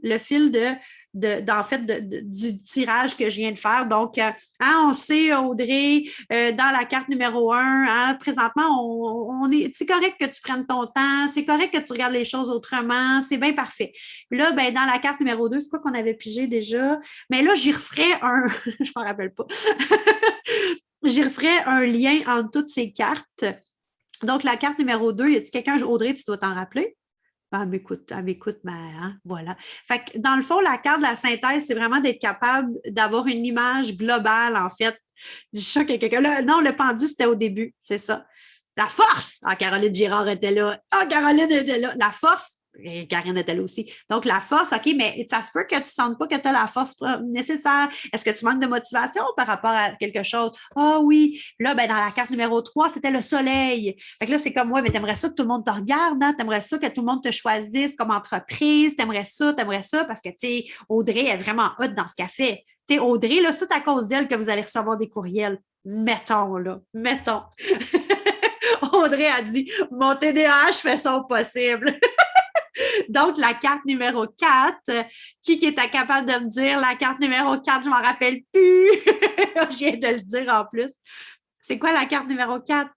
du tirage que je viens de faire. Donc, hein, on sait, Audrey, dans la carte numéro 1, hein, présentement, c'est correct que tu prennes ton temps, c'est correct que tu regardes les choses autrement, c'est bien parfait. Puis là, ben, dans la carte numéro 2, c'est quoi qu'on avait pigé déjà? Mais là, j'y referai je m'en rappelle pas. J'y referai un lien entre toutes ces cartes. Donc, la carte numéro 2, y a-t-il quelqu'un, Audrey, tu dois t'en rappeler? Elle m'écoute, mais hein, voilà. Fait que dans le fond, la carte de la synthèse, c'est vraiment d'être capable d'avoir une image globale, en fait. Je suis sûre que quelqu'un. Non, le pendu, c'était au début, c'est ça. La force! Ah, Caroline Girard était là. Ah, Caroline était là. La force, et Karine était là aussi. Donc, la force, OK, mais ça se peut que tu ne sentes pas que tu as la force nécessaire. Est-ce que tu manques de motivation par rapport à quelque chose? Ah oui. Là, ben, dans la carte numéro 3, c'était le soleil. Fait que là, c'est comme, ouais, mais tu aimerais ça que tout le monde te regarde, hein? Tu aimerais ça que tout le monde te choisisse comme entreprise. Tu aimerais ça, parce que, tu sais, Audrey est vraiment hot dans ce qu'elle fait. Tu sais, Audrey, là, c'est tout à cause d'elle que vous allez recevoir des courriels. Mettons. Audrey a dit, mon TDAH fait son possible. Donc, la carte numéro 4, qui était capable de me dire la carte numéro 4, je ne m'en rappelle plus. Je viens de le dire en plus. C'est quoi la carte numéro 4?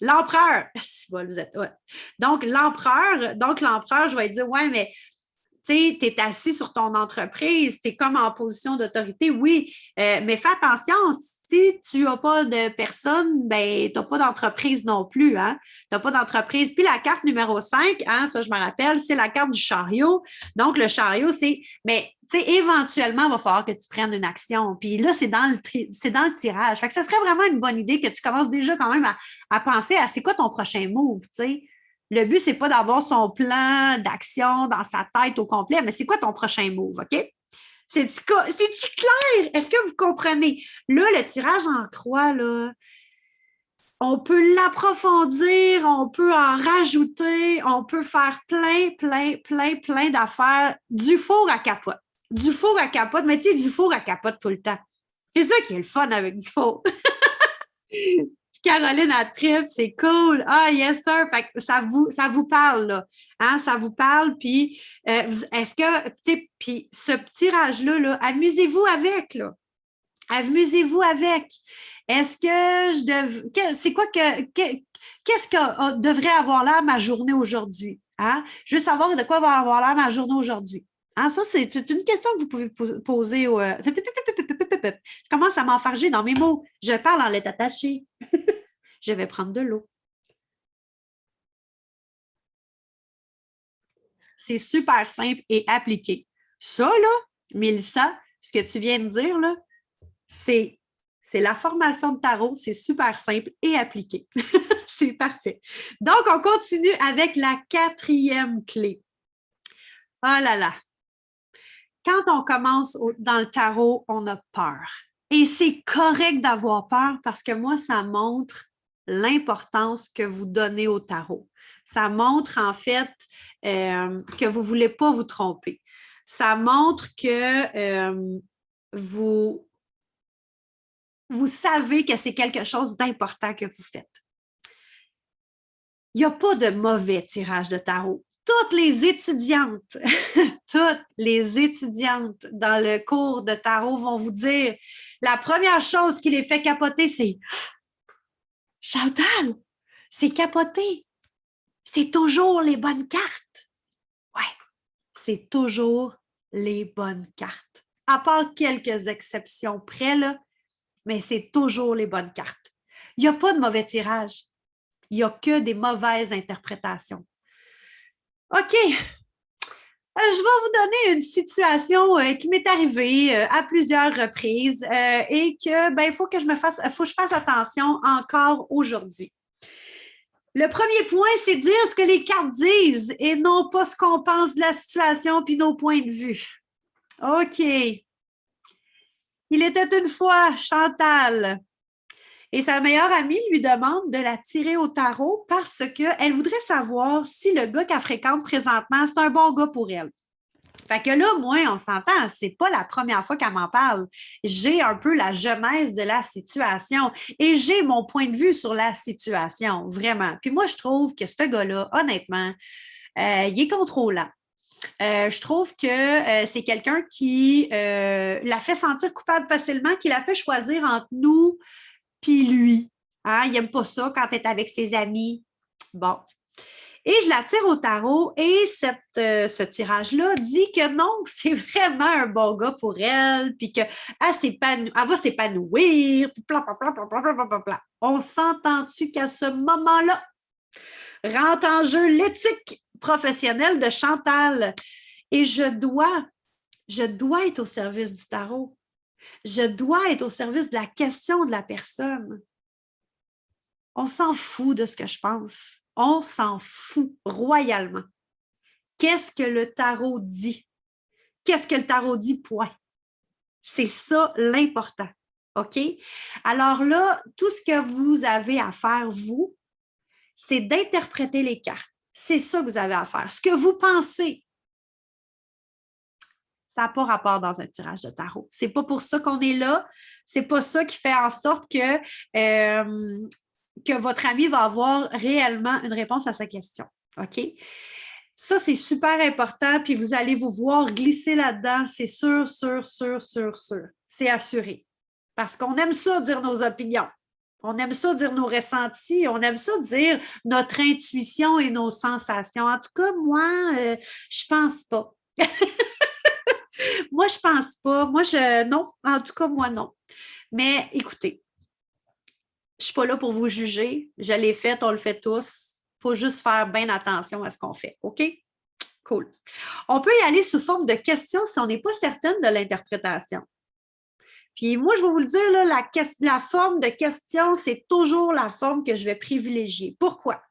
L'empereur. Vous êtes... ouais. Donc, l'empereur, je vais dire, ouais, mais tu sais, tu es assis sur ton entreprise, tu es comme en position d'autorité, oui, mais fais attention, si tu n'as pas de personne, ben, tu n'as pas d'entreprise non plus, hein? Tu n'as pas d'entreprise. Puis la carte numéro 5, hein, ça, je me rappelle, c'est la carte du chariot. Donc, le chariot, mais tu sais, éventuellement, il va falloir que tu prennes une action. Puis là, c'est dans le tirage. Fait que ça serait vraiment une bonne idée que tu commences déjà quand même à penser à c'est quoi ton prochain move, tu sais? Le but, ce n'est pas d'avoir son plan d'action dans sa tête au complet, mais c'est quoi ton prochain move, OK? C'est-tu clair? Est-ce que vous comprenez? Là, le tirage en croix, là, on peut l'approfondir, on peut en rajouter, on peut faire plein d'affaires du four à capote. Du four à capote, mais tu sais, du four à capote tout le temps. C'est ça qui est le fun avec du four. Caroline à trip, c'est cool. Ah, yes, sir. Fait que ça vous parle, là. Hein, ça vous parle. Puis, est-ce que, tu sais, puis ce tirage-là, là, amusez-vous avec, là. Amusez-vous avec. Est-ce que c'est quoi qu'est-ce que devrait avoir l'air ma journée aujourd'hui? Hein? Je veux savoir de quoi va avoir l'air ma journée aujourd'hui. Hein, ça, c'est une question que vous pouvez poser. Je commence à m'enfarger dans mes mots. Je parle en lettres attachées. Je vais prendre de l'eau. C'est super simple et appliqué. Ça, là, Mélissa, ce que tu viens de dire, là, c'est C'est la formation de tarot, c'est super simple et appliqué. C'est parfait. Donc, on continue avec la 4e clé. Oh là là! Quand on commence dans le tarot, on a peur. Et c'est correct d'avoir peur parce que moi, ça montre l'importance que vous donnez au tarot. Ça montre en fait que vous ne voulez pas vous tromper. Ça montre que vous savez que c'est quelque chose d'important que vous faites. Il n'y a pas de mauvais tirage de tarot. Toutes les étudiantes dans le cours de tarot vont vous dire la première chose qui les fait capoter, c'est Chantal, c'est capoté. C'est toujours les bonnes cartes. Ouais, c'est toujours les bonnes cartes. À part quelques exceptions près, là, mais c'est toujours les bonnes cartes. Il n'y a pas de mauvais tirage. Il n'y a que des mauvaises interprétations. OK. Je vais vous donner une situation qui m'est arrivée à plusieurs reprises et que, il faut que je fasse attention encore aujourd'hui. Le premier point, c'est dire ce que les cartes disent et non pas ce qu'on pense de la situation puis nos points de vue. OK. Il était une fois Chantal et sa meilleure amie lui demande de la tirer au tarot parce qu'elle voudrait savoir si le gars qu'elle fréquente présentement, c'est un bon gars pour elle. Fait que là, moi, on s'entend, c'est pas la première fois qu'elle m'en parle. J'ai un peu la genèse de la situation et j'ai mon point de vue sur la situation, vraiment. Puis moi, je trouve que ce gars-là, honnêtement, il est contrôlant. Je trouve que c'est quelqu'un qui la fait sentir coupable facilement, qui la fait choisir entre nous puis lui. Hein? Il n'aime pas ça quand elle est avec ses amis. Bon. Et je la tire au tarot et ce tirage-là dit que non, c'est vraiment un bon gars pour elle, puis qu'elle va s'épanouir, puis bla, bla, bla, bla, bla, bla, bla, bla. On s'entend-tu qu'à ce moment-là, rentre en jeu l'éthique professionnelle de Chantal et je dois être au service du tarot. Je dois être au service de la question de la personne. On s'en fout de ce que je pense. On s'en fout royalement. Qu'est-ce que le tarot dit? Qu'est-ce que le tarot dit? Point. C'est ça l'important. OK? Alors là, tout ce que vous avez à faire, vous, c'est d'interpréter les cartes. C'est ça que vous avez à faire. Ce que vous pensez, ça n'a pas rapport dans un tirage de tarot. C'est pas pour ça qu'on est là. C'est pas ça qui fait en sorte que votre ami va avoir réellement une réponse à sa question. OK? Ça, c'est super important, puis vous allez vous voir glisser là-dedans, c'est sûr. C'est assuré. Parce qu'on aime ça dire nos opinions. On aime ça dire nos ressentis. On aime ça dire notre intuition et nos sensations. En tout cas, moi, je pense pas. Moi, je pense pas. Non. En tout cas, moi, non. Mais écoutez, je ne suis pas là pour vous juger. Je l'ai fait, on le fait tous. Il faut juste faire bien attention à ce qu'on fait. OK? Cool. On peut y aller sous forme de questions si on n'est pas certaine de l'interprétation. Puis moi, je vais vous le dire, là, la forme de question, c'est toujours la forme que je vais privilégier. Pourquoi?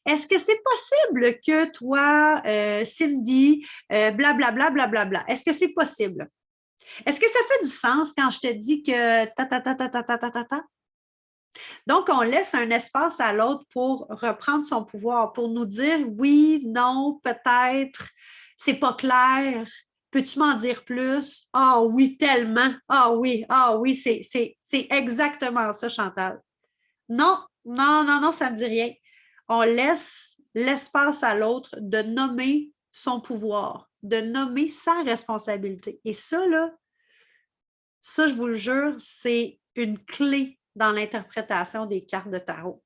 Est-ce que c'est possible que toi, Cindy, blablabla, blablabla, est-ce que c'est possible? Est-ce que ça fait du sens quand je te dis que ta? Donc, on laisse un espace à l'autre pour reprendre son pouvoir, pour nous dire oui, non, peut-être, c'est pas clair. Peux-tu m'en dire plus? Ah oui, tellement. Ah oui, c'est exactement ça, Chantal. Non, ça ne me dit rien. On laisse l'espace à l'autre de nommer son pouvoir, de nommer sa responsabilité. Et ça, là, ça, je vous le jure, c'est une clé dans l'interprétation des cartes de tarot.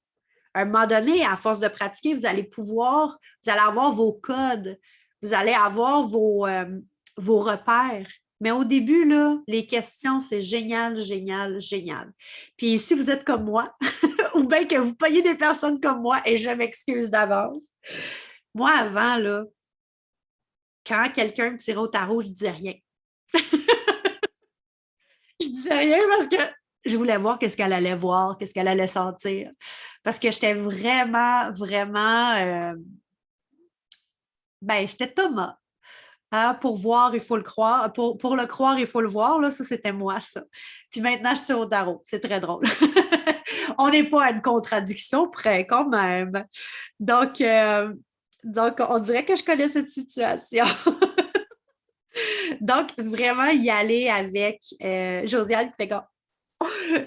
À un moment donné, à force de pratiquer, vous allez avoir vos codes, vous allez avoir vos repères. Mais au début, là, les questions, c'est génial. Puis si vous êtes comme moi, ou bien que vous payez des personnes comme moi, et je m'excuse d'avance, moi, avant, là, quand quelqu'un me tirait au tarot, je ne disais rien. Je disais rien parce que je voulais voir qu'est-ce qu'elle allait voir, qu'est-ce qu'elle allait sentir. Parce que j'étais vraiment, vraiment... j'étais Thomas. Hein, pour voir, il faut le croire. Pour le croire, il faut le voir. Là, ça, c'était moi, ça. Puis maintenant, je tire au tarot. C'est très drôle. On n'est pas à une contradiction près, quand même. Donc, on dirait que je connais cette situation. Donc, vraiment y aller avec Josiane qui fait comme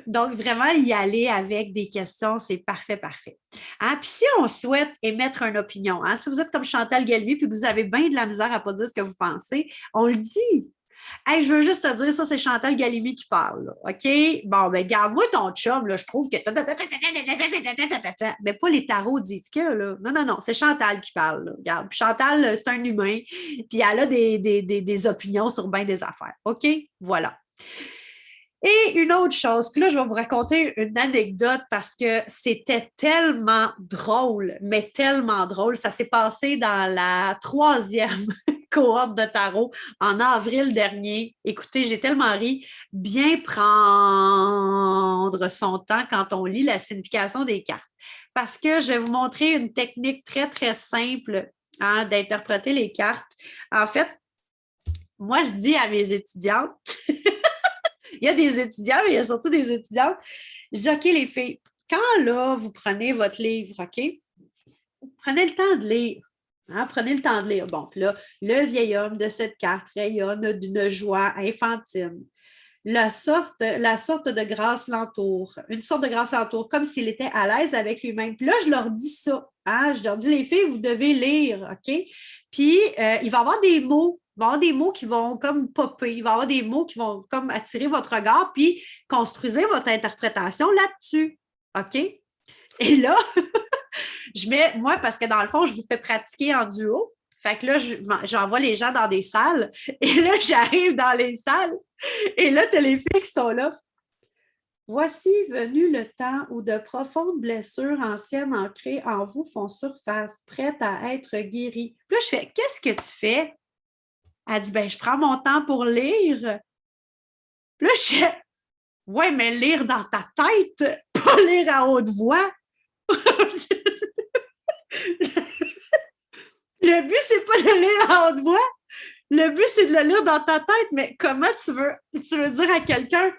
donc, vraiment y aller avec des questions, c'est parfait, parfait. Hein? Puis si on souhaite émettre une opinion, hein, si vous êtes comme Chantal Galluy puis que vous avez bien de la misère à ne pas dire ce que vous pensez, on le dit. Hey, je veux juste te dire, ça, c'est Chantal Galimi qui parle. Là, OK? Bon, garde-moi ton chum, là, je trouve que. Mais pas les tarots disent que, là. Non, non, non, c'est Chantal qui parle. Là. Regarde. Puis Chantal, c'est un humain, puis elle a des opinions sur bien des affaires. OK? Voilà. Et une autre chose, puis là, je vais vous raconter une anecdote parce que c'était tellement drôle, mais tellement drôle. Ça s'est passé dans la 3e cohorte de tarot en avril dernier. Écoutez, j'ai tellement ri. Bien prendre son temps quand on lit la signification des cartes. Parce que je vais vous montrer une technique très, très simple d'interpréter les cartes. En fait, moi, je dis à mes étudiantes, il y a des étudiants, mais il y a surtout des étudiantes. Je dis, OK, les filles, quand là, vous prenez votre livre, OK, prenez le temps de lire. Hein, prenez le temps de lire. Bon, puis là, le vieil homme de cette carte rayonne d'une joie infantile. La sorte de grâce l'entoure. Une sorte de grâce l'entoure, comme s'il était à l'aise avec lui-même. Puis là, je leur dis ça. Hein, je leur dis, les filles, vous devez lire, OK? Puis, il va y avoir des mots. Il va y avoir des mots qui vont comme popper. Il va y avoir des mots qui vont comme attirer votre regard, puis construisez votre interprétation là-dessus. OK? Et là, moi, parce que dans le fond, je vous fais pratiquer en duo. Fait que là, j'envoie les gens dans des salles. Et là, j'arrive dans les salles. Et là, tu as les filles qui sont là. Voici venu le temps où de profondes blessures anciennes ancrées en vous font surface, prêtes à être guéries. Puis là, je fais, qu'est-ce que tu fais? Elle dit, je prends mon temps pour lire. Puis là, je fais, ouais, mais lire dans ta tête, pas lire à haute voix. Le but, c'est pas de lire à haute voix. Le but, c'est de le lire dans ta tête. Mais comment tu veux dire à quelqu'un,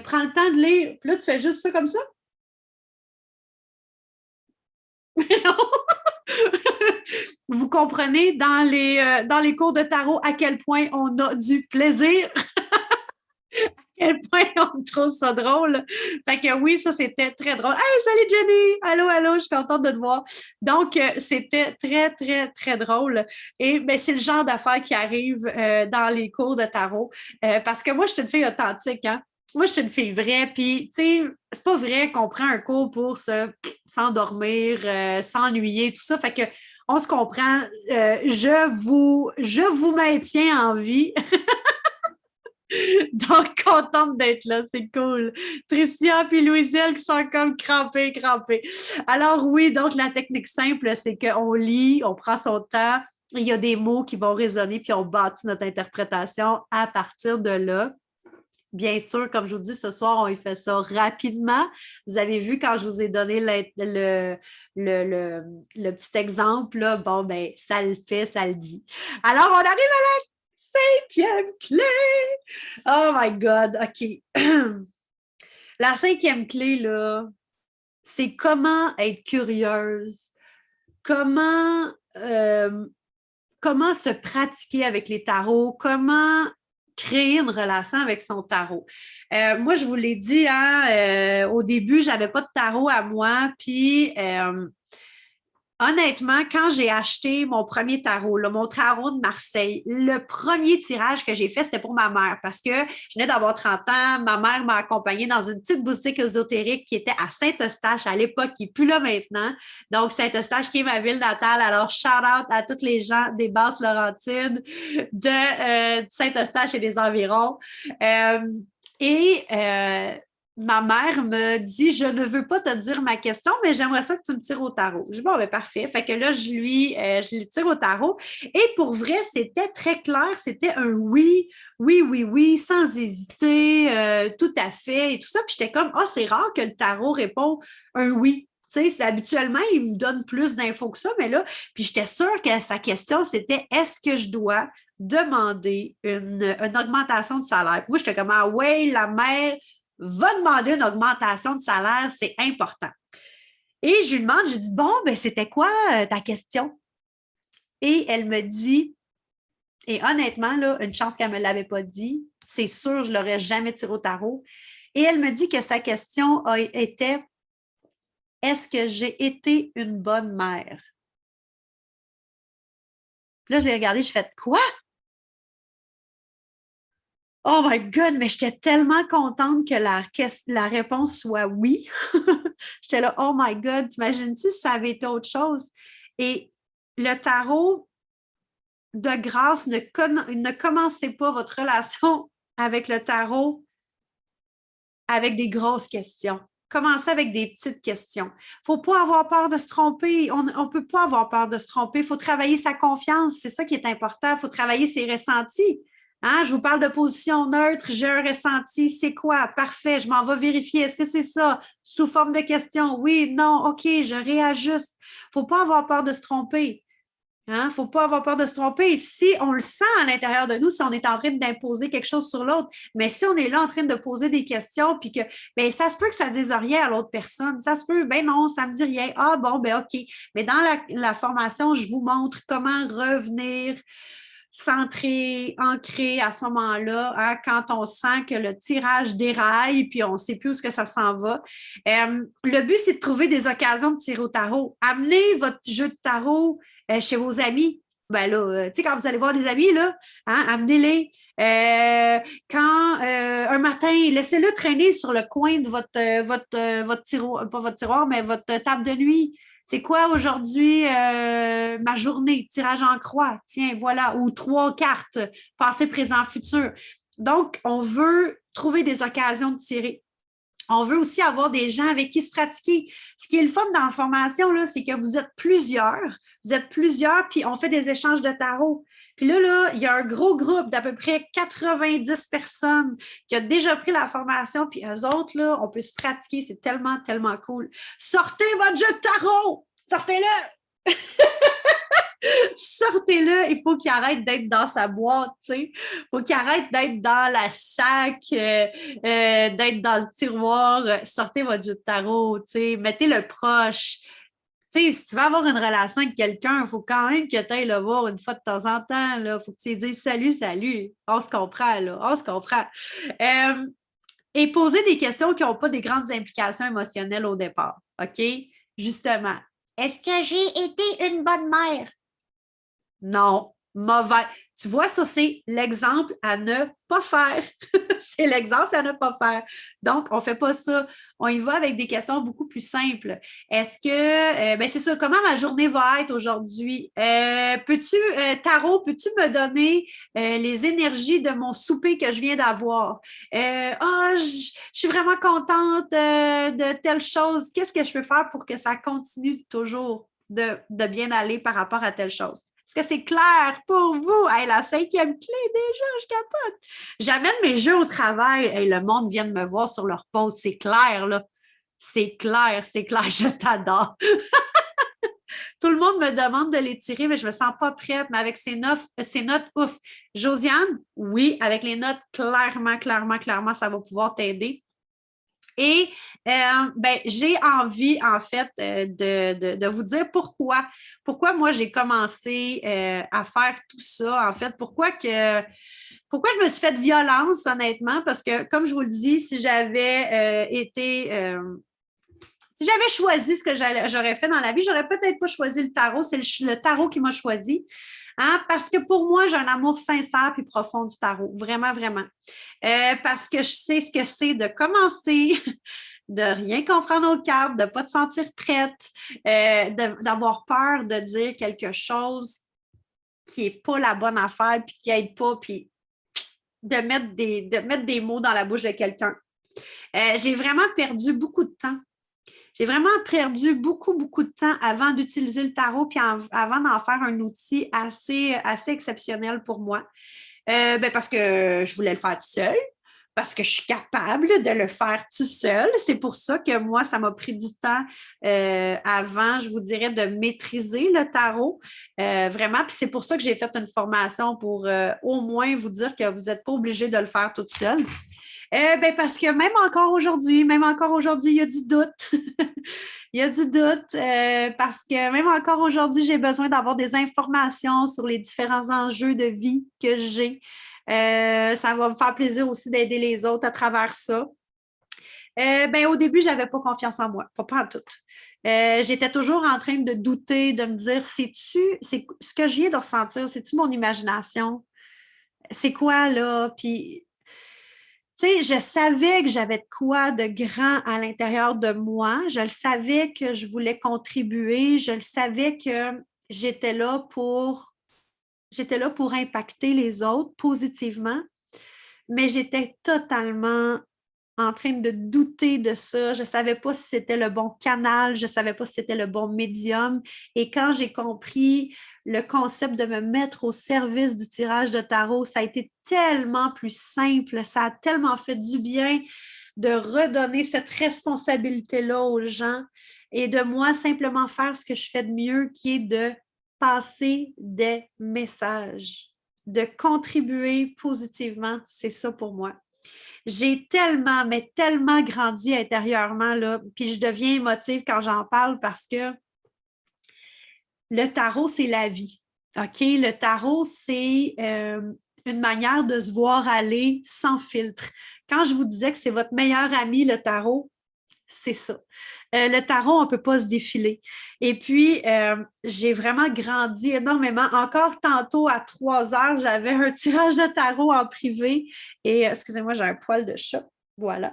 prends le temps de lire. Puis là, tu fais juste ça comme ça? Non. Vous comprenez dans les cours de tarot à quel point on a du plaisir. À quel point on trouve ça drôle. Fait que oui, ça, c'était très drôle. Hey, salut Jenny! Allô, allô, je suis contente de te voir. Donc, c'était très, très, très drôle. Et c'est le genre d'affaires qui arrive dans les cours de tarot. Parce que moi, je suis une fille authentique, hein? Moi, je suis une fille vraie, puis, tu sais, c'est pas vrai qu'on prend un cours pour s'endormir, s'ennuyer, tout ça. Fait que, on se comprend. Je vous maintiens en vie. Donc, contente d'être là, c'est cool. Tricia puis Louisielle qui sont comme crampées. Alors oui, donc la technique simple, c'est qu'on lit, on prend son temps, il y a des mots qui vont résonner, puis on bâtit notre interprétation à partir de là. Bien sûr, comme je vous dis, ce soir, on y fait ça rapidement. Vous avez vu quand je vous ai donné le petit exemple, là, ça le fait, ça le dit. Alors, on arrive à la 5e clé. Oh my God, OK. La 5e clé, là, c'est comment être curieuse, comment se pratiquer avec les tarots, comment créer une relation avec son tarot. Moi, je vous l'ai dit, au début, je n'avais pas de tarot à moi, puis honnêtement, quand j'ai acheté mon premier tarot, là, mon tarot de Marseille, le premier tirage que j'ai fait, c'était pour ma mère parce que je venais d'avoir 30 ans. Ma mère m'a accompagnée dans une petite boutique ésotérique qui était à Saint-Eustache à l'époque, qui n'est plus là maintenant. Donc, Saint-Eustache qui est ma ville natale. Alors, shout-out à tous les gens des Basses-Laurentides, de Saint-Eustache et des environs. ma mère me dit, je ne veux pas te dire ma question, mais j'aimerais ça que tu me tires au tarot. Je dis, bon, ben parfait. Fait que là, je lui tire au tarot. Et pour vrai, c'était très clair. C'était un oui, oui, oui, oui, sans hésiter, tout à fait et tout ça. Puis j'étais comme, ah, c'est rare que le tarot répond un oui. Tu sais, habituellement, il me donne plus d'infos que ça, mais là, puis j'étais sûre que sa question, c'était est-ce que je dois demander une augmentation de salaire? Moi, j'étais comme, ah ouais, la mère va demander une augmentation de salaire, c'est important. Et je lui demande, je dis, bon, ben c'était quoi ta question? Et elle me dit, et honnêtement, là, une chance qu'elle ne me l'avait pas dit, c'est sûr, je ne l'aurais jamais tiré au tarot. Et elle me dit que sa question était, est-ce que j'ai été une bonne mère? Puis là, je l'ai regardé, je fait quoi? Oh my God, mais j'étais tellement contente que la réponse soit oui. J'étais là, oh my God, t'imagines-tu si ça avait été autre chose? Et le tarot, de grâce, ne commencez pas votre relation avec le tarot avec des grosses questions. Commencez avec des petites questions. Il ne faut pas avoir peur de se tromper. On ne peut pas avoir peur de se tromper. Il faut travailler sa confiance. C'est ça qui est important. Il faut travailler ses ressentis. Hein? Je vous parle de position neutre. J'ai un ressenti. C'est quoi? Parfait. Je m'en vais vérifier. Est-ce que c'est ça? Sous forme de question. Oui, non, OK, je réajuste. Il ne faut pas avoir peur de se tromper. Il ne faut pas avoir peur de se tromper. Si on le sent à l'intérieur de nous, si on est en train d'imposer quelque chose sur l'autre, mais si on est là en train de poser des questions, puis que ben, ça se peut que ça dise rien à l'autre personne. Ça se peut, ben non, ça ne me dit rien. Ah bon, ben OK. Mais dans la formation, je vous montre comment revenir centré, ancré à ce moment-là, hein, quand on sent que le tirage déraille puis on ne sait plus où est-ce que ça s'en va. Le but, c'est de trouver des occasions de tirer au tarot. Amenez votre jeu de tarot chez vos amis. Ben là, tu sais, quand vous allez voir des amis, là, hein, amenez-les. Quand un matin, laissez-le traîner sur le coin de votre tiroir, pas votre tiroir, mais votre table de nuit. C'est quoi aujourd'hui ma journée? Tirage en croix. Tiens, voilà. Ou 3 cartes, passé, présent, futur. Donc, on veut trouver des occasions de tirer. On veut aussi avoir des gens avec qui se pratiquer. Ce qui est le fun dans la formation, là, c'est que vous êtes plusieurs. Vous êtes plusieurs, puis on fait des échanges de tarot. Puis là, il y a un gros groupe d'à peu près 90 personnes qui a déjà pris la formation, puis eux autres, là, on peut se pratiquer. C'est tellement, tellement cool. Sortez votre jeu de tarot! Sortez-le! Sortez-le, il faut qu'il arrête d'être dans sa boîte, tu sais. Il faut qu'il arrête d'être dans la sac, d'être dans le tiroir. Sortez votre jeu de tarot, tu sais. Mettez-le proche. Tu sais, si tu veux avoir une relation avec quelqu'un, il faut quand même que tu ailles le voir une fois de temps en temps. Il faut que tu lui dises salut, salut. On se comprend, là. On se comprend. Et poser des questions qui n'ont pas des grandes implications émotionnelles au départ. OK? Justement. Est-ce que j'ai été une bonne mère? Non, mauvais. Tu vois, ça, c'est l'exemple à ne pas faire. C'est l'exemple à ne pas faire. Donc, on ne fait pas ça. On y va avec des questions beaucoup plus simples. Est-ce que, ben c'est ça, comment ma journée va être aujourd'hui? Tarot, peux-tu me donner les énergies de mon souper que je viens d'avoir? Je suis vraiment contente de telle chose. Qu'est-ce que je peux faire pour que ça continue toujours de bien aller par rapport à telle chose? Est-ce que c'est clair pour vous? Hey, la 5e clé déjà, je capote. J'amène mes jeux au travail. Hey, le monde vient de me voir sur leur pause. C'est clair, là. C'est clair, c'est clair. Je t'adore. Tout le monde me demande de les tirer, mais je ne me sens pas prête. Mais avec ces notes, ouf. Josiane, oui, avec les notes, clairement, ça va pouvoir t'aider. Et j'ai envie, en fait, de vous dire pourquoi. Pourquoi moi, j'ai commencé à faire tout ça, en fait. Pourquoi je me suis fait violence, honnêtement, parce que, comme je vous le dis, si j'avais si j'avais choisi ce que j'aurais fait dans la vie, j'aurais peut-être pas choisi le tarot. C'est le tarot qui m'a choisi. Hein, parce que pour moi, j'ai un amour sincère et profond du tarot. Vraiment, vraiment. Parce que je sais ce que c'est de commencer, de rien comprendre aux cartes, de ne pas te sentir prête, d'avoir peur de dire quelque chose qui n'est pas la bonne affaire, puis qui n'aide pas, puis de mettre des mots dans la bouche de quelqu'un. J'ai vraiment perdu beaucoup de temps. J'ai vraiment perdu beaucoup, beaucoup de temps avant d'utiliser le tarot puis avant d'en faire un outil assez exceptionnel pour moi. Parce que je voulais le faire tout seul, parce que je suis capable de le faire tout seul. C'est pour ça que moi, ça m'a pris du temps avant, je vous dirais, de maîtriser le tarot. Vraiment, puis c'est pour ça que j'ai fait une formation pour au moins vous dire que vous n'êtes pas obligé de le faire toute seule. Parce que même encore aujourd'hui, il y a du doute. Il y a du doute parce que même encore aujourd'hui, j'ai besoin d'avoir des informations sur les différents enjeux de vie que j'ai. Ça va me faire plaisir aussi d'aider les autres à travers ça. Au début, je n'avais pas confiance en moi, pas en tout. J'étais toujours en train de douter, de me dire, c'est ce que je viens de ressentir, c'est-tu mon imagination? C'est quoi là? Puis tu sais, je savais que j'avais de quoi de grand à l'intérieur de moi. Je le savais que je voulais contribuer. Je le savais que j'étais là pour, j'étais là pour impacter les autres positivement, mais j'étais totalement en train de douter de ça. Je ne savais pas si c'était le bon canal, je ne savais pas si c'était le bon médium. Et quand j'ai compris le concept de me mettre au service du tirage de tarot, ça a été tellement plus simple, ça a tellement fait du bien de redonner cette responsabilité-là aux gens et de moi simplement faire ce que je fais de mieux, qui est de passer des messages, de contribuer positivement. C'est ça pour moi. J'ai tellement, mais tellement grandi intérieurement, là, puis je deviens émotive quand j'en parle parce que le tarot, c'est la vie. OK? Le tarot, c'est une manière de se voir aller sans filtre. Quand je vous disais que c'est votre meilleur ami, le tarot, c'est ça. Le tarot, on ne peut pas se défiler. Et puis, j'ai vraiment grandi énormément. Encore tantôt, à 3 heures, j'avais un tirage de tarot en privé. Et, excusez-moi, j'ai un poil de chat. Voilà.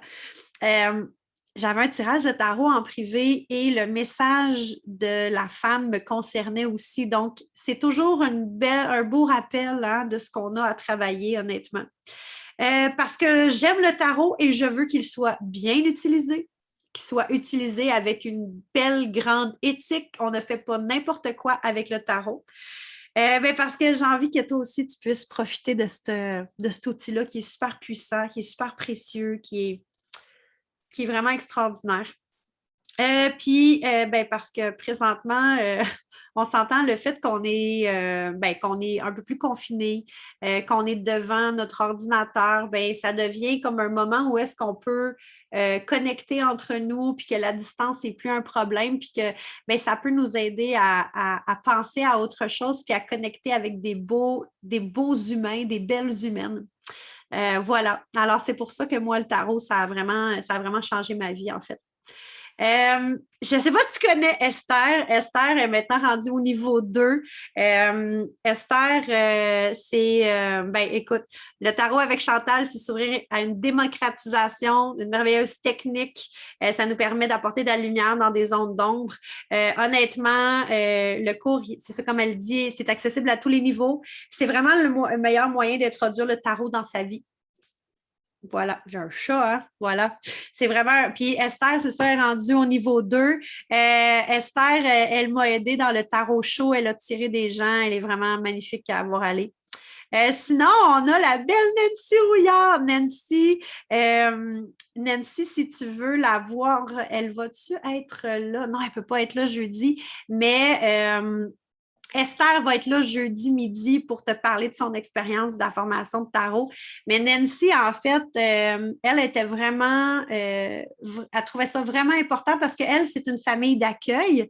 J'avais un tirage de tarot en privé et le message de la femme me concernait aussi. Donc, c'est toujours un beau rappel de ce qu'on a à travailler, honnêtement. Parce que j'aime le tarot et je veux qu'il soit bien utilisé, qu'il soit utilisé avec une belle, grande éthique. On ne fait pas n'importe quoi avec le tarot. Parce que j'ai envie que toi aussi, tu puisses profiter de cet outil-là qui est super puissant, qui est super précieux, qui est vraiment extraordinaire. Parce que présentement, on s'entend le fait qu'on est un peu plus confiné, qu'on est devant notre ordinateur, ça devient comme un moment où est-ce qu'on peut connecter entre nous, puis que la distance n'est plus un problème, puis que ça peut nous aider à penser à autre chose, puis à connecter avec des beaux humains, des belles humaines. Voilà. Alors, c'est pour ça que moi, le tarot, ça a vraiment changé ma vie, en fait. Je ne sais pas si tu connais Esther. Esther est maintenant rendue au niveau 2. Esther, écoute, le tarot avec Chantal, c'est s'ouvrir à une démocratisation, une merveilleuse technique. Ça nous permet d'apporter de la lumière dans des zones d'ombre. Honnêtement, le cours, c'est ça comme elle dit, c'est accessible à tous les niveaux. C'est vraiment le meilleur moyen d'introduire le tarot dans sa vie. Voilà, j'ai un chat, hein? Voilà. C'est vraiment. Puis Esther, c'est ça, elle est rendue au niveau 2. Esther, elle m'a aidée dans le tarot chaud. Elle a tiré des gens. Elle est vraiment magnifique à voir aller. Sinon, on a la belle Nancy Rouillard. Nancy, si tu veux la voir, elle va-tu être là? Non, elle ne peut pas être là jeudi, mais Esther va être là jeudi midi pour te parler de son expérience de la formation de tarot. Mais Nancy, en fait, elle était vraiment, elle trouvait ça vraiment important parce qu'elle, c'est une famille d'accueil.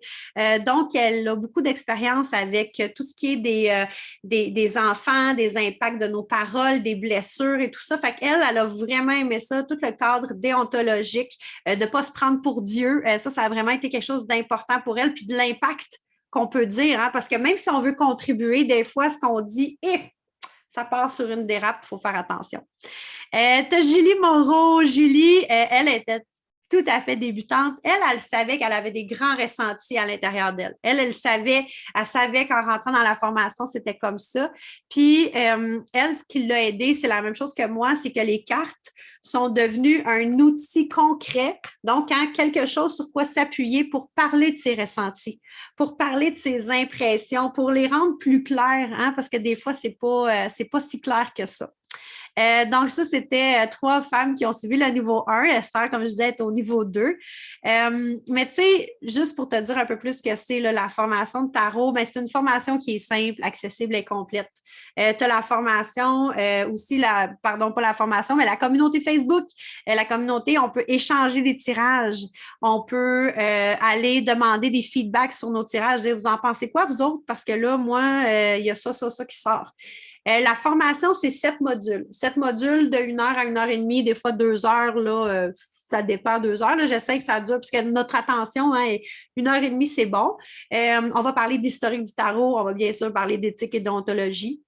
Donc, elle a beaucoup d'expérience avec tout ce qui est des enfants, des impacts de nos paroles, des blessures et tout ça. Fait qu'elle, elle a vraiment aimé ça, tout le cadre déontologique, de ne pas se prendre pour Dieu. Ça a vraiment été quelque chose d'important pour elle, puis de l'impact qu'on peut dire, hein, parce que même si on veut contribuer, des fois, ce qu'on dit, ça part sur une dérape, il faut faire attention. Tu as Julie Moreau. Julie, elle était tout à fait débutante, elle savait qu'elle avait des grands ressentis à l'intérieur d'elle. Elle savait qu'en rentrant dans la formation, c'était comme ça. Puis, elle, ce qui l'a aidé, c'est la même chose que moi, c'est que les cartes sont devenues un outil concret, donc quelque chose sur quoi s'appuyer pour parler de ses ressentis, pour parler de ses impressions, pour les rendre plus claires, hein, parce que des fois, c'est pas si clair que ça. Donc, ça, c'était 3 femmes qui ont suivi le niveau 1. Esther, comme je disais, est au niveau 2. Mais tu sais, juste pour te dire un peu plus ce que c'est là, la formation de tarot, ben, c'est une formation qui est simple, accessible et complète. Tu as la formation aussi, pardon, pas la formation, mais la communauté Facebook. La communauté, on peut échanger des tirages. On peut aller demander des feedbacks sur nos tirages. Vous en pensez quoi, vous autres? Parce que là, moi, il y a ça qui sort. La formation, c'est 7 modules. 7 modules de 1 heure à 1 heure et demie, des fois 2 heures, là, ça dépend 2 heures. Là, j'essaie que ça dure, puisque notre attention, hein, 1 heure et demie, c'est bon. On va parler d'historique du tarot, on va bien sûr parler d'éthique et d'ontologie.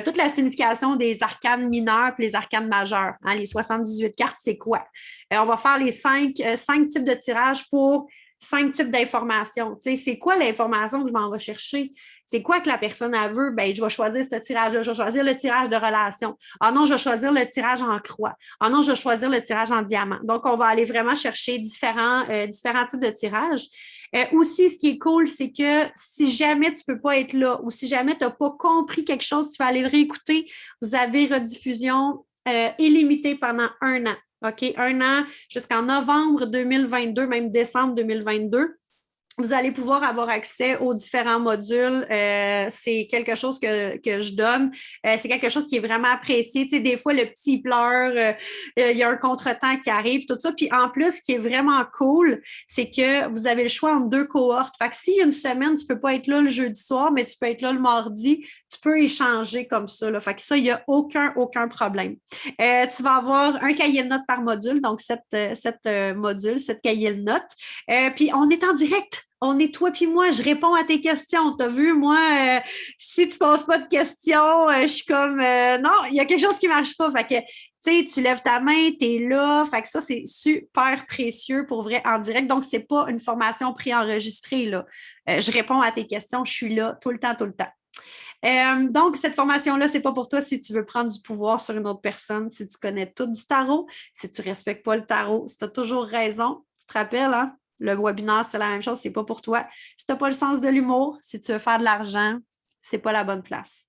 Toute la signification des arcanes mineurs et les arcanes majeurs. Hein, les 78 cartes, c'est quoi? On va faire les 5 types de tirages pour 5 types d'informations. Tu sais, c'est quoi l'information que je m'en vais chercher? C'est quoi que la personne a veut? Ben, je vais choisir ce tirage-là. Je vais choisir le tirage de relation. Ah non, je vais choisir le tirage en croix. Ah non, je vais choisir le tirage en diamant. Donc, on va aller vraiment chercher différents types de tirages. Aussi, ce qui est cool, c'est que si jamais tu ne peux pas être là ou si jamais tu n'as pas compris quelque chose, tu vas aller le réécouter. Vous avez rediffusion illimitée pendant 1 an. OK, 1 an jusqu'en novembre 2022, même décembre 2022. Vous allez pouvoir avoir accès aux différents modules. C'est quelque chose que je donne. C'est quelque chose qui est vraiment apprécié. Tu sais, des fois, le petit pleure, il y a un contretemps qui arrive, tout ça. Puis en plus, ce qui est vraiment cool, c'est que vous avez le choix entre 2 cohortes. Fait que si une semaine, tu ne peux pas être là le jeudi soir, mais tu peux être là le mardi, tu peux échanger comme ça. Là. Fait que ça, il n'y a aucun problème. Tu vas avoir un cahier de notes par module, donc 7 modules, 7 cahiers de notes. Puis on est en direct. On est toi puis moi, je réponds à tes questions. Tu as vu, moi, si tu ne poses pas de questions, je suis comme non, il y a quelque chose qui ne marche pas. Fait que, tu sais, tu lèves ta main, tu es là. Fait que ça, c'est super précieux pour vrai en direct. Donc, ce n'est pas une formation préenregistrée, là. Je réponds à tes questions, je suis là tout le temps. Donc, cette formation-là, ce n'est pas pour toi si tu veux prendre du pouvoir sur une autre personne, si tu connais tout du tarot, si tu ne respectes pas le tarot, si tu as toujours raison. Tu te rappelles, hein? Le webinaire, c'est la même chose, c'est pas pour toi. Si tu n'as pas le sens de l'humour, si tu veux faire de l'argent, c'est pas la bonne place.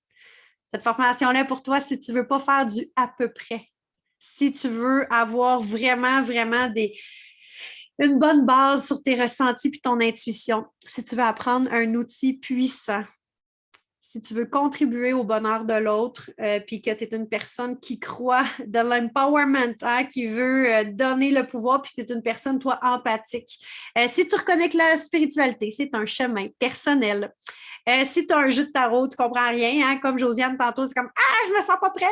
Cette formation-là est pour toi si tu veux pas faire du à peu près. Si tu veux avoir vraiment une bonne base sur tes ressentis puis ton intuition. Si tu veux apprendre un outil puissant. Si tu veux contribuer au bonheur de l'autre, puis que tu es une personne qui croit dans l'empowerment, hein, qui veut donner le pouvoir, puis tu es une personne, toi, empathique. Si tu reconnais que la spiritualité, c'est un chemin personnel. Si tu as un jeu de tarot, tu ne comprends rien, hein, comme Josiane tantôt, c'est comme « Ah, je ne me sens pas prête! »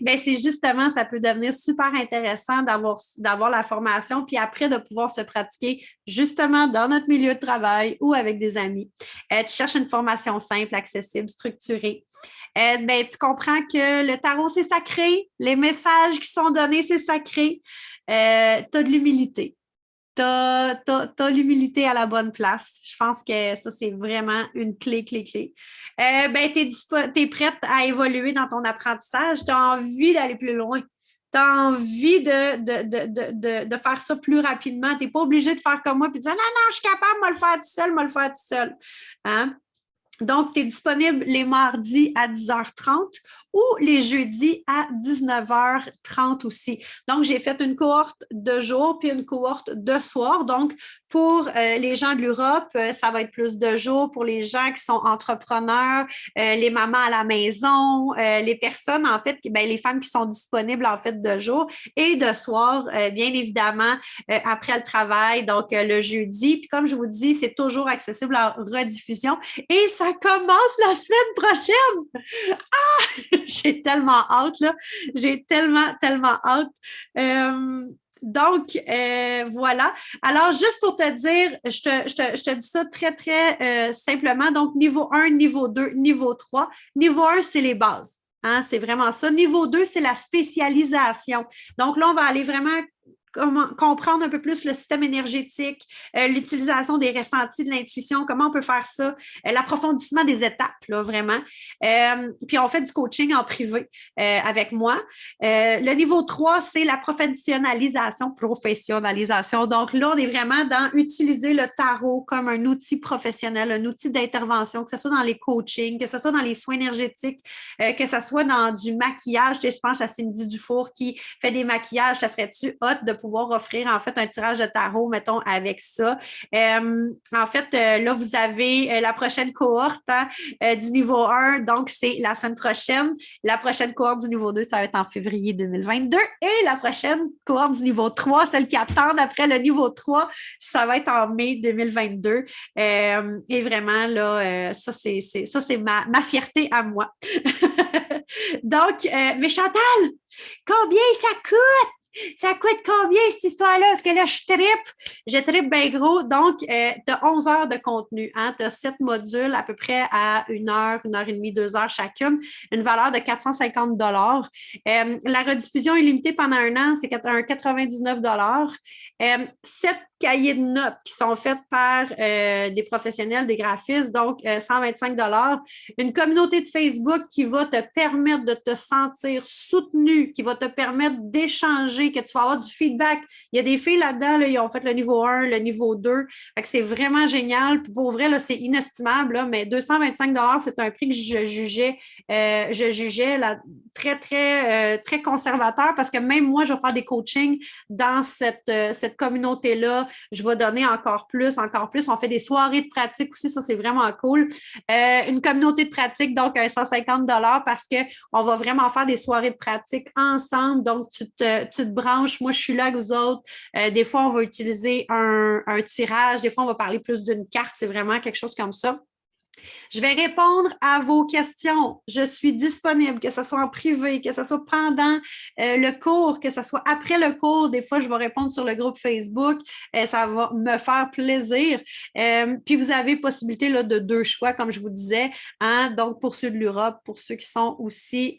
Bien, c'est justement, ça peut devenir super intéressant d'avoir la formation, puis après de pouvoir se pratiquer justement dans notre milieu de travail ou avec des amis. Tu cherches une formation simple, accessible, structurée. Ben, tu comprends que le tarot, c'est sacré. Les messages qui sont donnés, c'est sacré. Tu as de l'humilité. Tu as l'humilité à la bonne place. Je pense que ça, c'est vraiment une clé. Ben, tu es prête à évoluer dans ton apprentissage. Tu as envie d'aller plus loin. Tu as envie de faire ça plus rapidement. Tu n'es pas obligé de faire comme moi et de dire « Non, je suis capable, moi le faire tout seul. » Hein? Donc, tu es disponible les mardis à 10h30 ou les jeudis à 19h30 aussi. Donc, j'ai fait une cohorte de jour puis une cohorte de soir. Donc, pour les gens de l'Europe, ça va être plus de jours. Pour les gens qui sont entrepreneurs, les mamans à la maison, les personnes, en fait, les femmes qui sont disponibles, en fait, de jour et de soir, bien évidemment, après le travail, donc le jeudi. Puis, comme je vous dis, c'est toujours accessible en rediffusion et ça commence la semaine prochaine. Ah! J'ai tellement hâte, là. J'ai tellement hâte. Donc, voilà. Alors, juste pour te dire, je te dis ça très simplement. Donc, niveau 1, niveau 2, niveau 3. Niveau 1, c'est les bases. Hein, c'est vraiment ça. Niveau 2, c'est la spécialisation. Donc, là, on va aller vraiment comprendre un peu plus le système énergétique, l'utilisation des ressentis de l'intuition, comment on peut faire ça, l'approfondissement des étapes, là, vraiment. Puis on fait du coaching en privé avec moi. Le niveau 3, c'est la professionnalisation. Donc là, on est vraiment dans utiliser le tarot comme un outil professionnel, un outil d'intervention, que ce soit dans les coachings, que ce soit dans les soins énergétiques, que ce soit dans du maquillage. Tu sais, je pense à Cindy Dufour qui fait des maquillages. Ça serait-tu hot de pouvoir offrir en fait un tirage de tarot, mettons, avec ça? En fait, là, vous avez la prochaine cohorte du niveau 1, donc c'est la semaine prochaine. La prochaine cohorte du niveau 2, ça va être en février 2022. Et la prochaine cohorte du niveau 3, celle qui attend après le niveau 3, ça va être en mai 2022. Et vraiment, là, ça, c'est ma fierté à moi. Donc, mais Chantal, combien ça coûte? Ça coûte combien cette histoire-là? Parce que là, je trippe bien gros. Donc, tu as 11 heures de contenu. Hein? Tu as 7 modules à peu près à 1 heure et demie, 2 heures chacune, une valeur de 450 La rediffusion est limitée pendant 1 an, c'est un 99 7 cahiers de notes qui sont faits par des professionnels, des graphistes, donc 125 Une communauté de Facebook qui va te permettre de te sentir soutenu, qui va te permettre d'échanger, que tu vas avoir du feedback. Il y a des filles là-dedans, là, ils ont fait le niveau 1, le niveau 2. Fait que c'est vraiment génial. Pour vrai, là, c'est inestimable, là, mais 225 c'est un prix que je jugeais là, très, très, très conservateur parce que même moi, je vais faire des coachings dans cette communauté-là. Je vais donner encore plus. On fait des soirées de pratique aussi, ça, c'est vraiment cool. Une communauté de pratique, donc 150 parce qu'on va vraiment faire des soirées de pratique ensemble. Donc, tu te branches. Moi, je suis là avec vous autres. Des fois, on va utiliser un tirage. Des fois, on va parler plus d'une carte. C'est vraiment quelque chose comme ça. Je vais répondre à vos questions. Je suis disponible, que ce soit en privé, que ce soit pendant le cours, que ce soit après le cours. Des fois, je vais répondre sur le groupe Facebook. Ça va me faire plaisir. Puis, vous avez possibilité là, de 2 choix, comme je vous disais. Hein? Donc, pour ceux de l'Europe, pour ceux qui sont aussi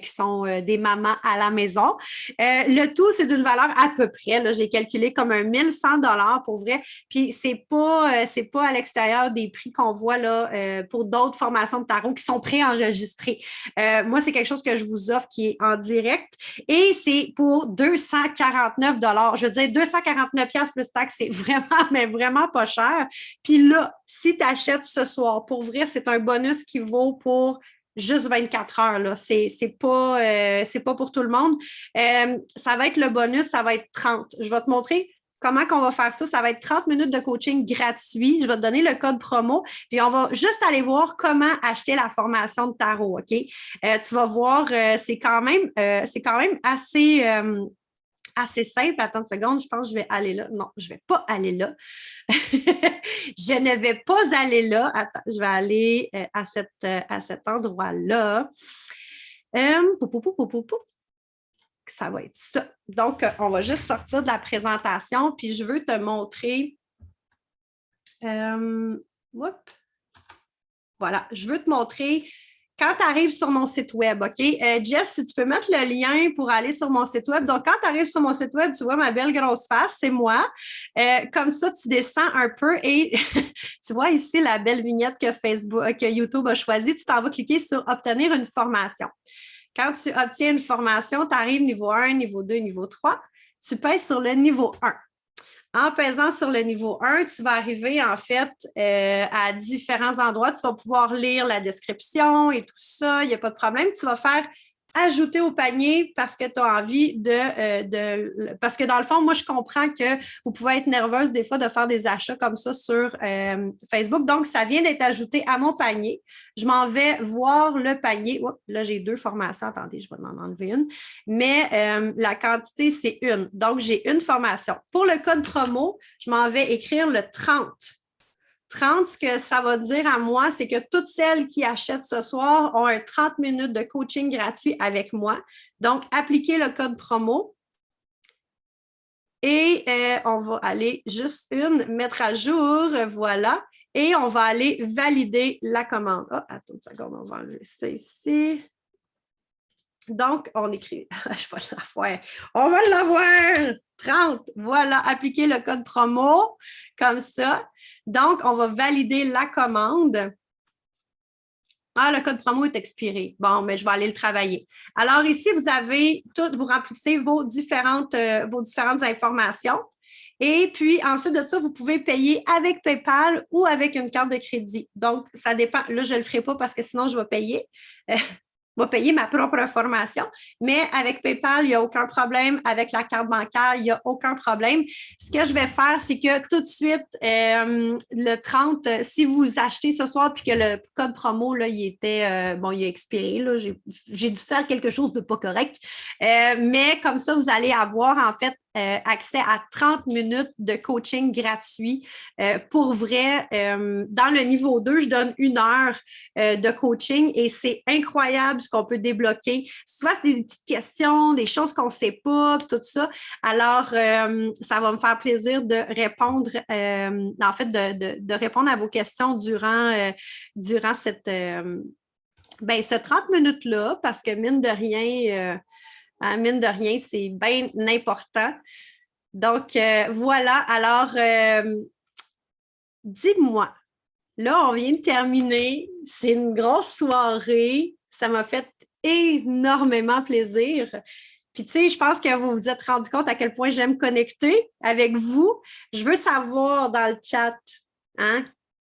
qui sont des mamans à la maison. Le tout, c'est d'une valeur à peu près. Là, j'ai calculé comme un 1100 pour vrai. Puis, c'est pas à l'extérieur des prix qu'on voit là, pour d'autres formations de tarot qui sont préenregistrées. Moi, c'est quelque chose que je vous offre qui est en direct et c'est pour 249 Je veux dire, 249 plus taxes, c'est vraiment, mais vraiment pas cher. Puis là, si tu achètes ce soir, pour vrai, c'est un bonus qui vaut pour juste 24 heures. Là. C'est pas pour tout le monde. Ça va être le bonus, ça va être 30. Je vais te montrer comment on va faire ça. Ça va être 30 minutes de coaching gratuit. Je vais te donner le code promo, puis on va juste aller voir comment acheter la formation de tarot, OK? Tu vas voir, c'est quand même assez simple. Attends une seconde, je pense que je vais aller là. Non, je ne vais pas aller là. Je ne vais pas aller là. Attends, je vais aller à cet endroit-là. Ça va être ça. Donc, on va juste sortir de la présentation, puis je veux te montrer. Voilà, je veux te montrer quand tu arrives sur mon site web, OK? Jess, si tu peux mettre le lien pour aller sur mon site web. Donc, quand tu arrives sur mon site web, tu vois ma belle grosse face, c'est moi. Comme ça, tu descends un peu et tu vois ici la belle vignette que YouTube a choisie. Tu t'en vas cliquer sur « Obtenir une formation ». Quand tu obtiens une formation, tu arrives niveau 1, niveau 2, niveau 3, tu pèses sur le niveau 1. En pesant sur le niveau 1, tu vas arriver en fait à différents endroits. Tu vas pouvoir lire la description et tout ça, il n'y a pas de problème. Tu vas faire ajouter au panier parce que tu as envie parce que dans le fond, moi, je comprends que vous pouvez être nerveuse des fois de faire des achats comme ça sur Facebook. Donc, ça vient d'être ajouté à mon panier. Je m'en vais voir le panier. Oups, là, j'ai 2 formations. Attendez, je vais en enlever une. Mais la quantité, c'est 1. Donc, j'ai une formation. Pour le code promo, je m'en vais écrire le 30. 30, ce que ça va dire à moi, c'est que toutes celles qui achètent ce soir ont un 30 minutes de coaching gratuit avec moi. Donc, appliquez le code promo. Et on va aller juste mettre à jour, voilà. Et on va aller valider la commande. Oh, attends une seconde, on va enlever ça ici. Donc, on écrit, je vais l'avoir, on va l'avoir, 30, voilà, appliquer le code promo, comme ça. Donc, on va valider la commande. Ah, le code promo est expiré. Bon, mais je vais aller le travailler. Alors ici, vous avez tout, vous remplissez vos différentes informations. Et puis, ensuite de ça, vous pouvez payer avec PayPal ou avec une carte de crédit. Donc, ça dépend. Là, je ne le ferai pas parce que sinon, je vais payer. Je vais payer ma propre formation, mais avec PayPal, il n'y a aucun problème. Avec la carte bancaire, il n'y a aucun problème. Ce que je vais faire, c'est que tout de suite, le 30, si vous achetez ce soir puis que le code promo, là, il était, il est expiré, là, j'ai dû faire quelque chose de pas correct. Mais comme ça, vous allez avoir en fait accès à 30 minutes de coaching gratuit. Pour vrai, dans le niveau 2, je donne 1 heure de coaching et c'est incroyable ce qu'on peut débloquer. Souvent, c'est des petites questions, des choses qu'on ne sait pas, tout ça. Alors, ça va me faire plaisir de répondre, en fait, de répondre à vos questions durant ce 30 minutes-là, parce que mine de rien, c'est bien important. Donc, voilà. Alors, dis-moi, là, on vient de terminer. C'est une grosse soirée. Ça m'a fait énormément plaisir. Puis, tu sais, je pense que vous vous êtes rendu compte à quel point j'aime connecter avec vous. Je veux savoir dans le chat, hein,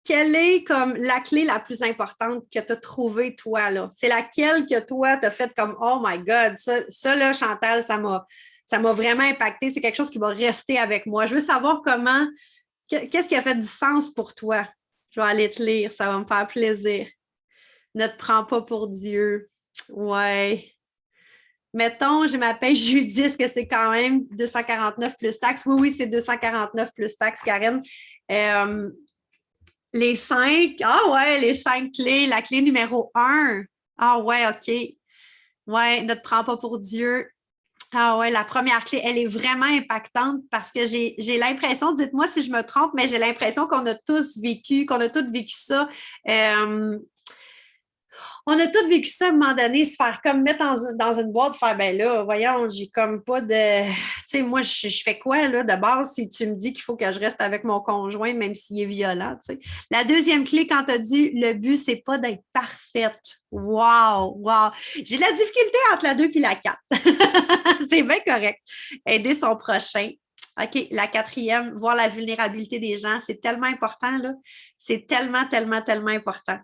quelle est comme la clé la plus importante que tu as trouvée, toi, là? C'est laquelle que toi, tu as fait comme Oh my God, ça là, Chantal, ça m'a vraiment impacté. C'est quelque chose qui va rester avec moi. Je veux savoir qu'est-ce qui a fait du sens pour toi? Je vais aller te lire, ça va me faire plaisir. Ne te prends pas pour Dieu. Ouais. Mettons, je m'appelle Judith, est-ce que c'est quand même 249 plus taxes? Oui, oui, c'est 249 plus taxes, Karen. Les 5, les 5 clés. La clé numéro 1. Ah ouais, OK. Ouais, ne te prends pas pour Dieu. Ah ouais, la première clé, elle est vraiment impactante parce que j'ai l'impression, dites-moi si je me trompe, mais j'ai l'impression qu'on a tous vécu ça. On a tous vécu ça à un moment donné, se faire comme mettre dans une boîte, faire ben là, voyons, j'ai comme pas de. Tu sais, moi, je fais quoi là de base si tu me dis qu'il faut que je reste avec mon conjoint, même s'il est violent, tu sais. La deuxième clé, quand tu as dit le but, c'est pas d'être parfaite. Wow, wow. J'ai de la difficulté entre la 2 et la 4. C'est bien correct. Aider son prochain. OK, la quatrième, voir la vulnérabilité des gens, c'est tellement important, là. C'est tellement, tellement, tellement important.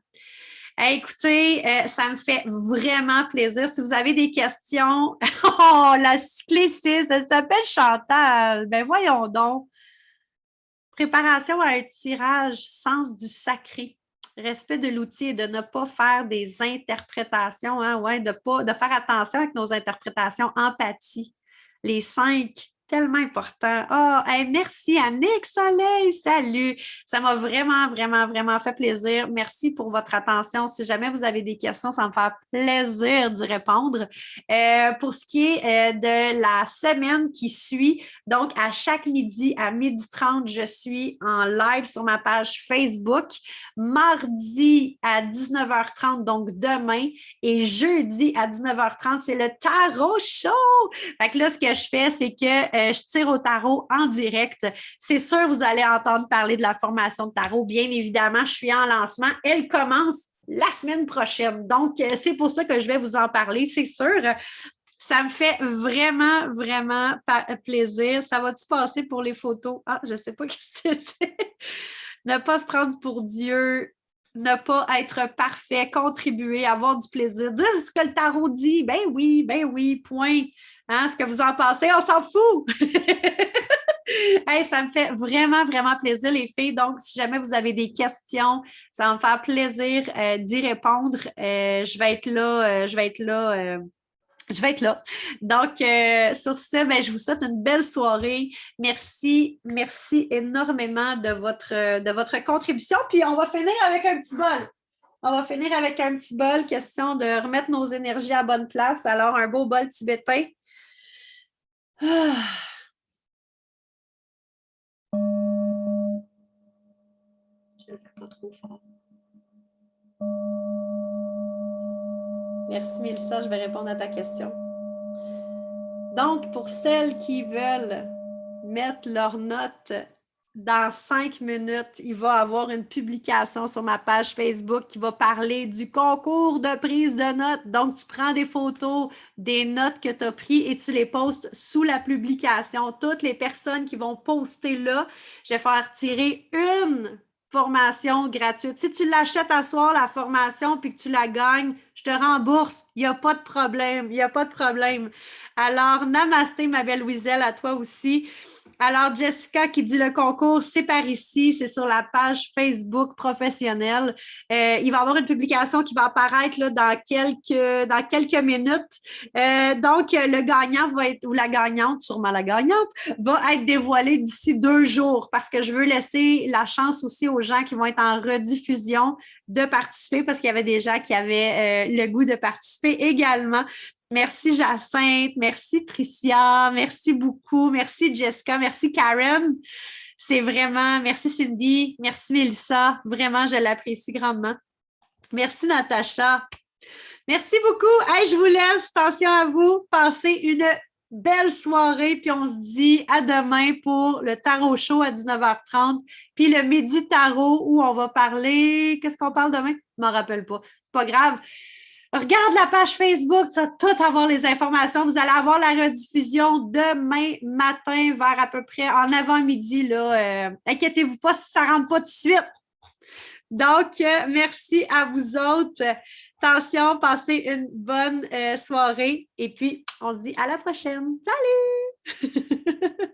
Hey, écoutez, ça me fait vraiment plaisir. Si vous avez des questions, oh, la clé 6, elle s'appelle Chantal. Ben voyons donc. Préparation à un tirage, sens du sacré. Respect de l'outil et de ne pas faire des interprétations, hein, ouais, de faire attention avec nos interprétations, empathie. Les 5, tellement important. Oh, hey, merci Annick Soleil, salut. Ça m'a vraiment, vraiment, vraiment fait plaisir. Merci pour votre attention. Si jamais vous avez des questions, ça me fait plaisir d'y répondre. Pour ce qui est de la semaine qui suit, donc à chaque midi, à 12h30, je suis en live sur ma page Facebook. Mardi à 19h30, donc demain, et jeudi à 19h30, c'est le tarot show. Fait que là, ce que je fais, c'est que je tire au tarot en direct. C'est sûr, vous allez entendre parler de la formation de tarot. Bien évidemment, je suis en lancement. Elle commence la semaine prochaine. Donc, c'est pour ça que je vais vous en parler, c'est sûr. Ça me fait vraiment, vraiment plaisir. Ça va-tu passer pour les photos? Ah, je ne sais pas ce que c'est. Ne pas se prendre pour Dieu, ne pas être parfait, contribuer, avoir du plaisir. Dire ce que le tarot dit. Ben oui, point. Hein, ce que vous en pensez, on s'en fout. Hey, ça me fait vraiment, vraiment plaisir, les filles. Donc, si jamais vous avez des questions, ça va me faire plaisir d'y répondre. Je vais être là. Je vais être là. Donc, sur ce, ben, je vous souhaite une belle soirée. Merci, merci énormément de votre contribution. Puis, on va finir avec un petit bol. On va finir avec un petit bol, question de remettre nos énergies à bonne place. Alors, un beau bol tibétain. Ah. Je ne le fais pas trop fort. Merci, Mélissa. Je vais répondre à ta question. Donc, pour celles qui veulent mettre leurs notes dans 5 minutes, il va y avoir une publication sur ma page Facebook qui va parler du concours de prise de notes. Donc, tu prends des photos des notes que tu as prises et tu les postes sous la publication. Toutes les personnes qui vont poster là, je vais faire tirer une formation gratuite. Si tu l'achètes à soir, la formation, puis que tu la gagnes, je te rembourse. Il n'y a pas de problème. Il n'y a pas de problème. Alors, namasté, ma belle Louiselle, à toi aussi. Alors, Jessica qui dit le concours, c'est par ici, c'est sur la page Facebook professionnelle. Il va y avoir une publication qui va apparaître là, dans quelques minutes. Donc, le gagnant va être, ou la gagnante, sûrement la gagnante, va être dévoilée d'ici 2 jours parce que je veux laisser la chance aussi aux gens qui vont être en rediffusion de participer parce qu'il y avait des gens qui avaient le goût de participer également. Merci Jacinthe, merci Tricia, merci beaucoup, merci Jessica, merci Karen. C'est vraiment, merci Cindy, merci Mélissa, vraiment, je l'apprécie grandement. Merci Natacha. Merci beaucoup. Hey, je vous laisse, attention à vous, passez une belle soirée, puis on se dit à demain pour le tarot show à 19h30, puis le midi tarot où on va parler, qu'est-ce qu'on parle demain? Je m'en rappelle pas, c'est pas grave. Regarde la page Facebook, tu vas tout avoir les informations. Vous allez avoir la rediffusion demain matin vers à peu près en avant-midi. Inquiétez-vous pas si ça ne rentre pas tout de suite. Donc, merci à vous autres. Attention, passez une bonne soirée et puis on se dit à la prochaine. Salut!